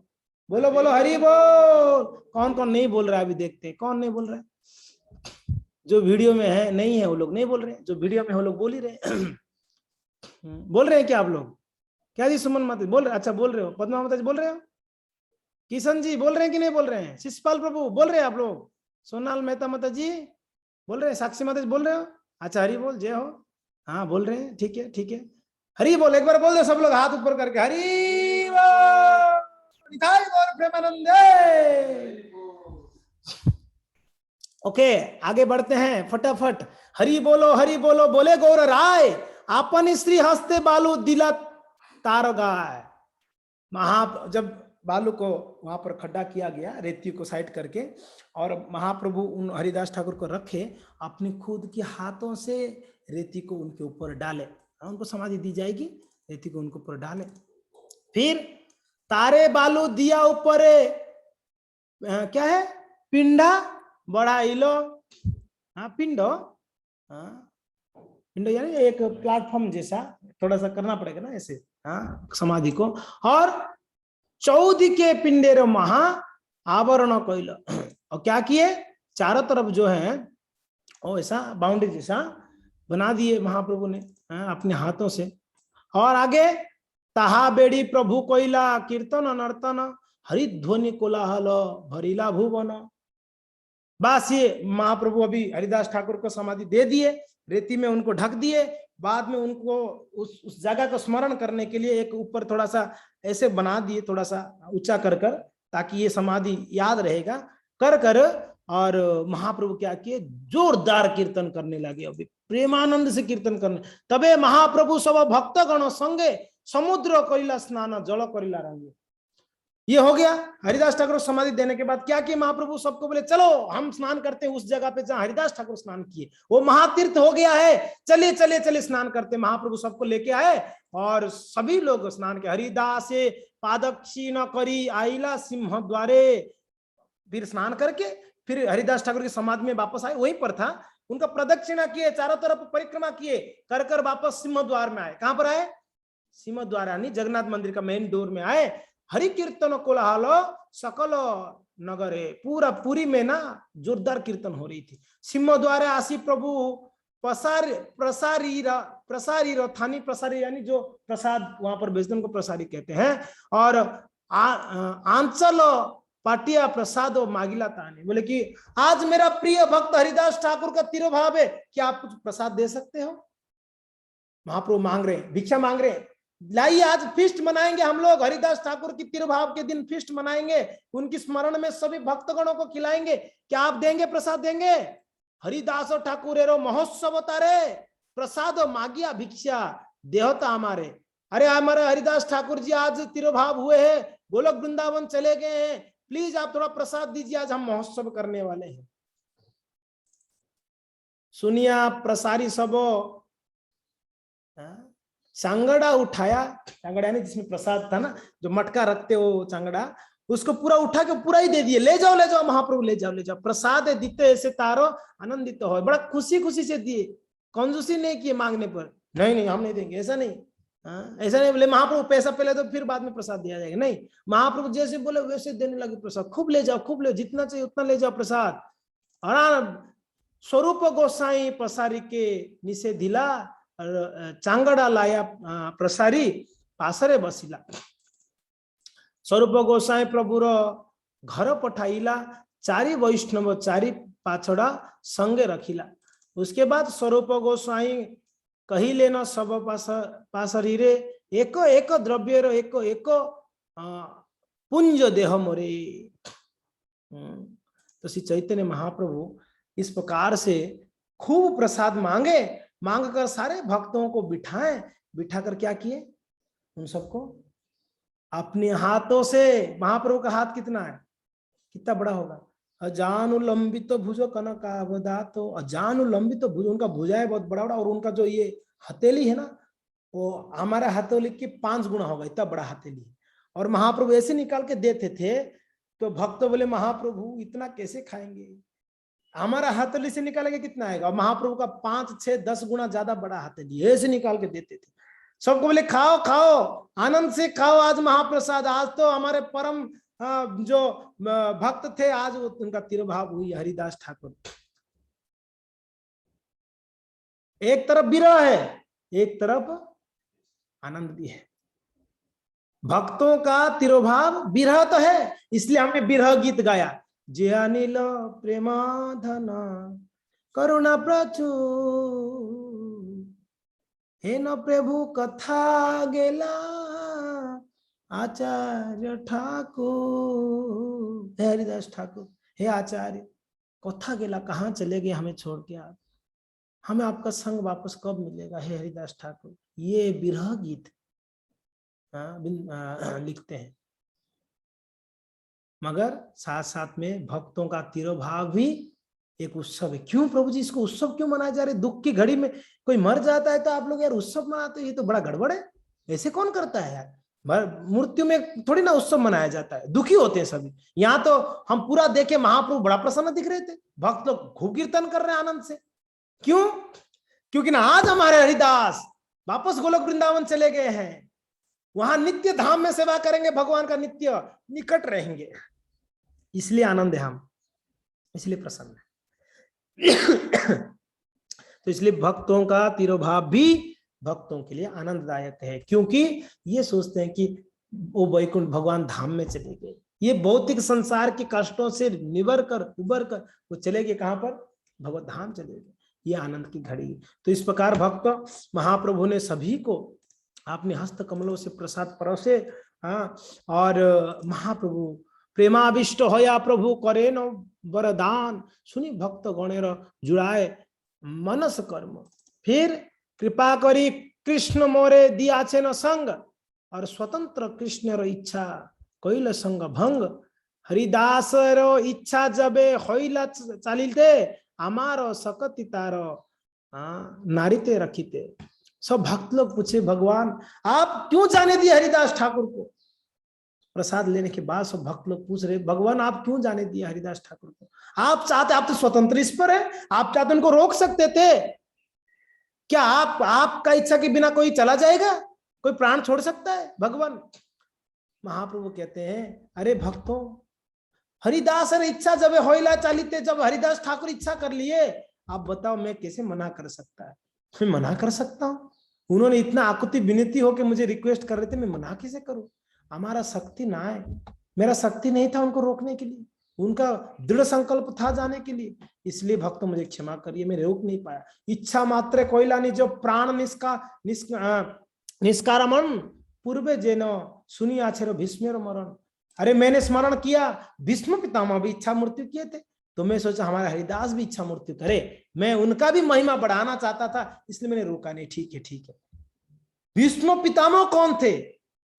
बोलो बोलो हरि बोल। कौन कौन नहीं बोल रहा है अभी देखते हैं, कौन नहीं बोल रहा है। जो वीडियो में है नहीं है वो लोग नहीं बोल रहे, जो वीडियो में वो लोग बोल ही रहे। बोल रहे हैं क्या आप लोग? क्या जी सुमन माता बोल रहे? अच्छा बोल रहे हो, पद्मा माता जी बोल रहे हो, किशन जी बोल रहे हैं कि नहीं बोल रहे हैं, शिषपाल प्रभु बोल रहे हैं आप लोग, सोनाल मेहता माता जी बोल रहे हैं, साक्षी माता जी बोल रहे हो। अच्छा हरि बोल, जय हो। हाँ बोल रहे हैं, ठीक है ठीक है। हरि बोल एक बार बोल दो सब लोग हाथ ऊपर करके, हरि बोल, निताई गौर प्रेमानंदे। ओके, आगे बढ़ते हैं फटाफट। हरि बोलो बोले गौर राय, आपन श्री हस्ते बालू दिला तार गाय। जब बालू को वहां पर खड्डा किया गया, रेती को साइड करके, और महाप्रभु उन हरिदास ठाकुर को रखे, अपनी खुद के हाथों से रेती को उनके ऊपर डाले। उनको समाधि दी जाएगी, रेती को उनके ऊपर डाले। फिर तारे बालू दिया ऊपर क्या है, पिंडा बड़ा इलो। पिंडो, पिंडो यानी एक प्लेटफॉर्म जैसा, थोड़ा सा करना पड़ेगा ना ऐसे समाधि को। और 14 के पिंडेर महा आवरण कोइल। और क्या किए, चारों तरफ जो है वो ऐसा बाउंड्री जैसा बना दिए महाप्रभु ने अपने हाथों से। और आगे ताहा बेड़ी प्रभु कोइला कीर्तन नर्तन, हरिध्वनि कोलाहल भरिला भुवन। बस ये महाप्रभु अभी हरिदास ठाकुर को समाधि दे दिए, रेती में उनको ढक दिए। बाद में उनको उस जगह को स्मरण करने के लिए एक ऊपर थोड़ा सा ऐसे बना दिए, थोड़ा सा ऊंचा कर कर, ताकि ये समाधि याद रहेगा कर कर। और महाप्रभु क्या किए, जोरदार कीर्तन करने लगे, अभी प्रेमानंद से कीर्तन करने। तबे महाप्रभु सब भक्तगण संगे समुद्र करिला स्नान जल करिला रंगे। ये हो गया। हरिदास ठाकुर समाधि देने के बाद क्या किए महाप्रभु, सबको बोले चलो हम स्नान करते हैं उस जगह पे जहां हरिदास ठाकुर स्नान किए, वो महातीर्थ हो गया है, चलिए चलिए चलिए स्नान करते। महाप्रभु सबको लेके आए और सभी लोग स्नान के हरिदासे पादक्षिण करी आइला सिंह द्वारे। फिर स्नान करके फिर हरिदास ठाकुर की समाधि में वापस आए, वहीं पर था, उनका प्रदक्षिणा किए, चारों तरफ परिक्रमा किए, कर कर वापस सिंह द्वार में आए। कहां पर आए, सिंह द्वार यानी जगन्नाथ मंदिर का मेन डोर में आए। हरि कीर्तन कोलाहल सकल नगरे, पूरा पुरी में ना जोरदार कीर्तन हो रही थी। सिंह द्वारे आसी प्रभु प्रसारी थानी, प्रसारी यानी जो प्रसाद वहां पर बेचते उनको प्रसारी कहते हैं। और आंचल पाटिया प्रसाद मागिला तानी, बोले कि आज मेरा प्रिय भक्त हरिदास ठाकुर का तिरोभाव है, क्या आप कुछ प्रसाद दे सकते हो। महाप्रभु मांग रहे हैं, भिक्षा मांग रहे हैं, लाइए आज फीस्ट मनाएंगे हम लोग, हरिदास ठाकुर की तिरुभाव के दिन फीस्ट मनाएंगे, उनकी स्मरण में सभी भक्तगणों को खिलाएंगे। क्या आप देंगे, प्रसाद देंगे? हरिदास ठाकुर महोत्सव तारे प्रसाद मागिया भिक्षा देहता हमारे। अरे हमारे हरिदास ठाकुर जी आज तिरुभाव हुए हैं, गोलोक वृंदावन चले गए हैं, प्लीज आप थोड़ा प्रसाद दीजिए, आज हम महोत्सव करने वाले हैं। सुनिए आप प्रसारी सबो चांगड़ा उठाया, चांगड़ा नहीं जिसमें प्रसाद था ना, जो मटका रखते हो चांगड़ा, उसको पूरा उठा के पूरा ही दे दिए, ले जाओ महाप्रभु, ले जाओ प्रसाद है, दीते ऐसे तारो आनंदित हो। बड़ा खुशी खुशी से दिए, कंजूसी नहीं किए मांगने पर, नहीं हम नहीं देंगे, ऐसा नहीं। ऐसा नहीं बोले महाप्रभु पैसा पहले तो फिर बाद में प्रसाद दिया जाएगा, नहीं, महाप्रभु जैसे बोले वैसे देने लगे प्रसाद। खूब ले जाओ, जितना चाहिए उतना ले जाओ प्रसाद। और स्वरूप गोसाई प्रसारी के निषे धिला, चांगड़ा लाया प्रसारी पासरे बसिला। स्वरूप गोसाई प्रभुर घर पठाइला, चारि वैष्णव चारि पाछड़ा संगे रखिला। उसके बाद स्वरूप गोसाई कही लेना सब पासरी रे, एक एक द्रव्य रो एक एक पुंज देह मोरे। तो श्री चैतन्य महाप्रभु इस प्रकार से खूब प्रसाद मांगे, मांग कर सारे भक्तों को बिठा कर क्या किए, उन सबको अपने हाथों से, महाप्रभु का हाथ कितना है, कितना बड़ा होगा, अजानुलंबित भुजो कनकावदातो, अजानुलंबित भुज, उनका भुजा है बहुत बड़ा बड़ा, और उनका जो ये हथेली है ना, वो हमारा हथेली के 5 गुना होगा, इतना बड़ा हथेली। और महाप्रभु ऐसे निकाल के देते थे, तो भक्त बोले महाप्रभु इतना कैसे खाएंगे, हमारा हथेली से निकालेंगे कितना आएगा, महाप्रभु का 5, 6, 10 गुना ज्यादा बड़ा हथेली, ऐसे निकाल के देते थे। सबको बोले खाओ खाओ, आनंद से खाओ आज महाप्रसाद, आज तो हमारे परम जो भक्त थे, आज उनका तिरुभाव हुई, हरिदास ठाकुर। एक तरफ विरह है, एक तरफ आनंद भी है। भक्तों का तिरुभाव विरह तो है, इसलिए हमने विरह गीत गाया, जे अनिल प्रेमाधन करुणा प्रचुर, हे न प्रभु कथा गेला आचार्य ठाकुर, हे हरिदास ठाकुर, हे आचार्य कथा गेला, कहाँ चले गए हमें छोड़ के आप, हमें आपका संग वापस कब मिलेगा, हे हरिदास ठाकुर। ये विरह गीत लिखते हैं। मगर साथ साथ में भक्तों का तिरुभाव भी एक उत्सव है। क्यों प्रभु जी इसको उत्सव क्यों मनाया जा रहा है? दुख की घड़ी में कोई मर जाता है तो आप लोग यार उत्सव मनाते हो, ये तो बड़ा गड़बड़ है, ऐसे कौन करता है यार। मृत्यु में थोड़ी ना उत्सव मनाया जाता है, दुखी होते हैं सभी। यहाँ तो हम पूरा देखे महाप्रभु बड़ा प्रसन्न दिख रहे थे, भक्त लोग खूब कीर्तन कर रहे हैं आनंद से। क्यों? क्योंकि ना आज हमारे हरिदास वापस गोलोक वृंदावन चले गए हैं, वहां नित्य धाम में सेवा करेंगे, भगवान का नित्य निकट रहेंगे, इसलिए आनंद है, हम इसलिए प्रसन्न है। तो इसलिए भक्तों का तिरुभाव भी भक्तों के लिए आनंददायक है, क्योंकि ये सोचते हैं कि वो वैकुंठ भगवान धाम में चले गए, ये भौतिक संसार के कष्टों से उबर कर वो चले गए कहां पर, भगवत धाम चले गए, ये आनंद की घड़ी। तो इस प्रकार भक्त महाप्रभु ने सभी को अपने हस्त कमलों से प्रसाद परोसे। और महाप्रभु प्रेमाविष्ट होया प्रभु करे न वरदान, सुनी भक्त गणेर जुड़ाए मनस कर्म, फिर कृपा करी कृष्ण मोरे दिया छे न संग, और स्वतंत्र कृष्ण रो इच्छा कइल संग भंग, हरिदास रो इच्छा जबे होइला चालिते, आमारो सकति तारो नारीते रखीते। सब भक्त लोग पूछे भगवान आप क्यों जाने दिए हरिदास ठाकुर को? प्रसाद लेने के बाद सब भक्त लोग पूछ रहे भगवान आप क्यों जाने दिए हरिदास ठाकुर को? आप चाहते, आप तो स्वतंत्र ईश्वर है, आप चाहते उनको रोक सकते थे क्या? आपका इच्छा के बिना कोई चला जाएगा? कोई प्राण छोड़ सकता है भगवान? महाप्रभु कहते हैं अरे भक्तों, हरिदास अरे इच्छा जब होइला चालिते, जब हरिदास ठाकुर इच्छा कर लिए, आप बताओ मैं कैसे मना कर सकता है? मैं मना कर सकता हूँ? उन्होंने इतना आकुति विनती हो के मुझे रिक्वेस्ट कर रहे थे, मैं मना कैसे करूं? हमारा शक्ति ना है, मेरा शक्ति नहीं था उनको रोकने के लिए, उनका दृढ़ संकल्प था जाने के लिए, इसलिए भक्त मुझे क्षमा करिए, मैं रोक नहीं पाया। इच्छा मात्र कोयला नहीं, जो प्राण निष्कारमन पूर्वे जेन सुनी आछेर भीष्मेर मरण। अरे मैंने स्मरण किया भीष्म पितामह भी इच्छा मृत्यु किए थे, तो मैं सोचा हमारा हरिदास भी इच्छा मृत्यु करे, मैं उनका भी महिमा बढ़ाना चाहता था, इसलिए मैंने रोका नहीं। ठीक है ठीक है। भीष्म पितामह कौन थे?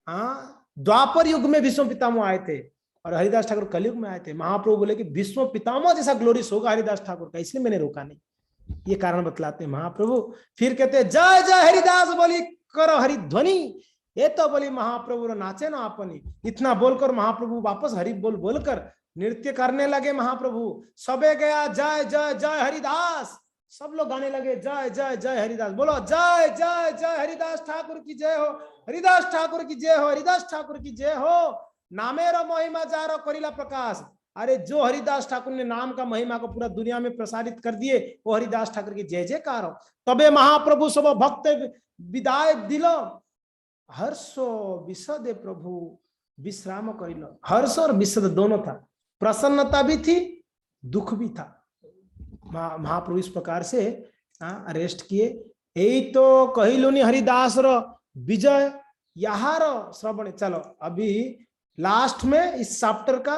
हाँ, द्वापर युग में भीष्म पितामह आए थे और हरिदास ठाकुर कलयुग में आए थे। महाप्रभु बोले कि भीष्म पितामह जैसा ग्लोरियस होगा हरिदास ठाकुर का, इसलिए मैंने रोका नहीं। ये कारण बतलाते हैं महाप्रभु। फिर कहते हैं जय जय हरिदास बोली करो हरिध्वनि, ये तो बोली महाप्रभु नाचे ना अपनी। इतना बोलकर महाप्रभु वापस हरि बोल बोलकर नृत्य करने लगे। महाप्रभु सबे गया जय जय जय हरिदास, सब लोग गाने लगे जय जय जय हरिदास। बोलो जय जय जय हरिदास ठाकुर की जय हो, हरिदास ठाकुर की जय हो, हरिदास ठाकुर की जय हो। नामेरो महिमा जारो करिला प्रकाश। अरे जो हरिदास ठाकुर ने नाम का महिमा को पूरा दुनिया में प्रसारित कर दिए, वो हरिदास ठाकुर की जय जयकार हो। तबे महाप्रभु सब भक्त विदाय दिलो, हर्षो विषदे प्रभु विश्राम करिलो। हर्ष और विषद दोनों था, प्रसन्नता भी थी, दुख भी था। महाप्रभु इस प्रकार से अरेस्ट किए। यही तो कहिलुनी हरिदास रो विजय यार श्रवण। चलो अभी लास्ट में इस चैप्टर का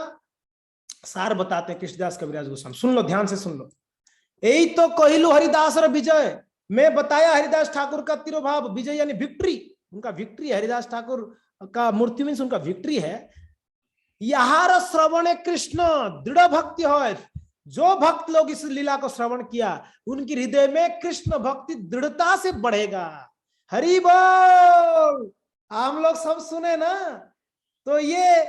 सार बताते हैं कृष्णदास कविराज गोस्वामी। सुन लो, ध्यान से सुन लो। यही तो कहिलु हरिदास रो विजय, मैं बताया हरिदास ठाकुर का तिरुभाव। विजय यानी विक्ट्री, उनका विक्ट्री। हरिदास ठाकुर का मूर्ति मीन्स उनका विक्ट्री है। यार श्रवण कृष्ण दृढ़ भक्ति है। जो भक्त लोग इस लीला को श्रवण किया, उनकी हृदय में कृष्ण भक्ति दृढ़ता से बढ़ेगा। हरि बोल। हम लोग सब सुने ना, तो ये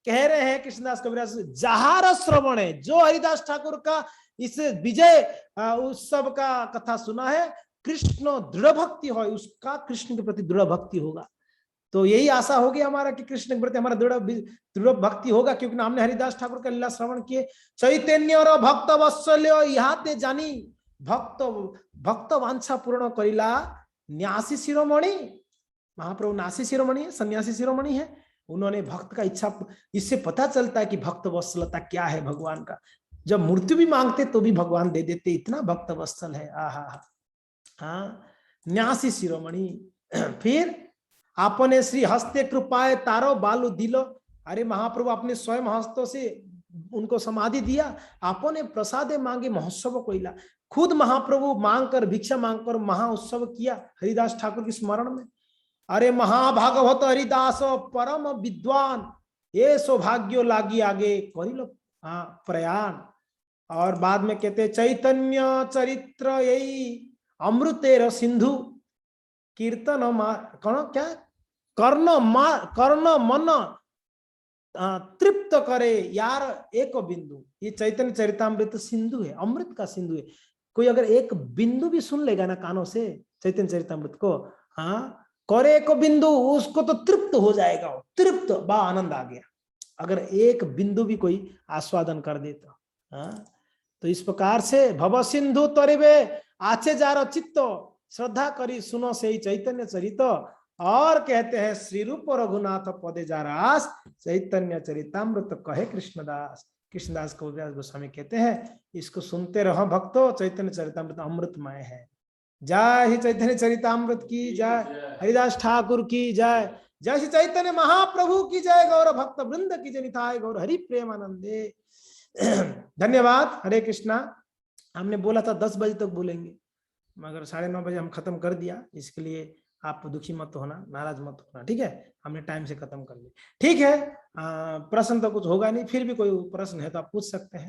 कह रहे हैं कृष्णदास कविराज, जहार श्रवण है, जो हरिदास ठाकुर का इस विजय उत्सव का कथा सुना है, कृष्ण दृढ़ भक्ति हो, उसका कृष्ण के प्रति दृढ़ भक्ति होगा। तो यही आशा होगी हमारा कि कृष्ण के प्रति हमारा दृढ़ भक्ति होगा, क्योंकि हमने हरिदास ठाकुर का लीला श्रवण किए। चैतन्य और भक्त वत्सल्य इहाते जानी, भक्त वांछा पूर्ण करिला न्यासी शिरोमणि। महाप्रभु नासी शिरोमणि है, सन्यासी शिरोमणि है। उन्होंने भक्त का इच्छा, इससे पता चलता है कि भक्त वत्सलता क्या है भगवान का। जब मृत्यु भी मांगते तो भी भगवान दे देते, इतना भक्त वत्सल है। हाँ, न्यासी शिरोमणि। फिर आपने श्री हस्ते कृपाए तारो बालू दिलो। अरे महाप्रभु अपने स्वयं हस्तों से उनको समाधि दिया। आपने प्रसादे मांगे महोत्सव कोइला। खुद महाप्रभु मांगकर, भिक्षा मांगकर महाउत्सव किया हरिदास ठाकुर के स्मरण में। अरे महाभागवत हरिदास परम विद्वान, ये सौभाग्यो लागी आगे करिलो प्रयाण। और बाद में कहते चैतन्य चरित्र यही अमृतेर सिंधु, कीर्तन क्या कर्ण मन तृप्त करे यार एक बिंदु। ये चैतन्य चरितामृत सिंधु है, अमृत का सिंधु है। कोई अगर एक बिंदु भी सुन लेगा ना कानों से चैतन्य चरितामृत को, करे एक बिंदु, उसको तो तृप्त हो जाएगा। तृप्त बा आनंद आ गया, अगर एक बिंदु भी कोई आस्वादन कर दे तो इस प्रकार से भव सिंधु तरिवे आचे जार चित्त, श्रद्धा करी सुनो से चैतन्य चरित। और कहते हैं श्री रूप रघुनाथ पदे जा रास, चैतन्य चरितामृत कहे कृष्णदास। कृष्णदास कविराज गोस्वामी कहते हैं इसको सुनते रहो भक्तों, चैतन्य चरितामृत अमृतमय है। जय ही चैतन्य चरितामृत की जय, हरिदास ठाकुर की जय, जय श्री चैतन्य महाप्रभु की जय, गौर भक्त वृंद की जय निताय गौर हरि प्रेमानंदे। धन्यवाद। हरे कृष्णा। हमने बोला था 10 बजे तक बोलेंगे, मगर 9:30 बजे हम खत्म कर दिया। इसके लिए आप दुखी मत होना, नाराज मत होना, ठीक है। हमने टाइम से खत्म कर लिया, ठीक है। प्रश्न तो कुछ होगा नहीं, फिर भी कोई प्रश्न है तो आप पूछ सकते हैं।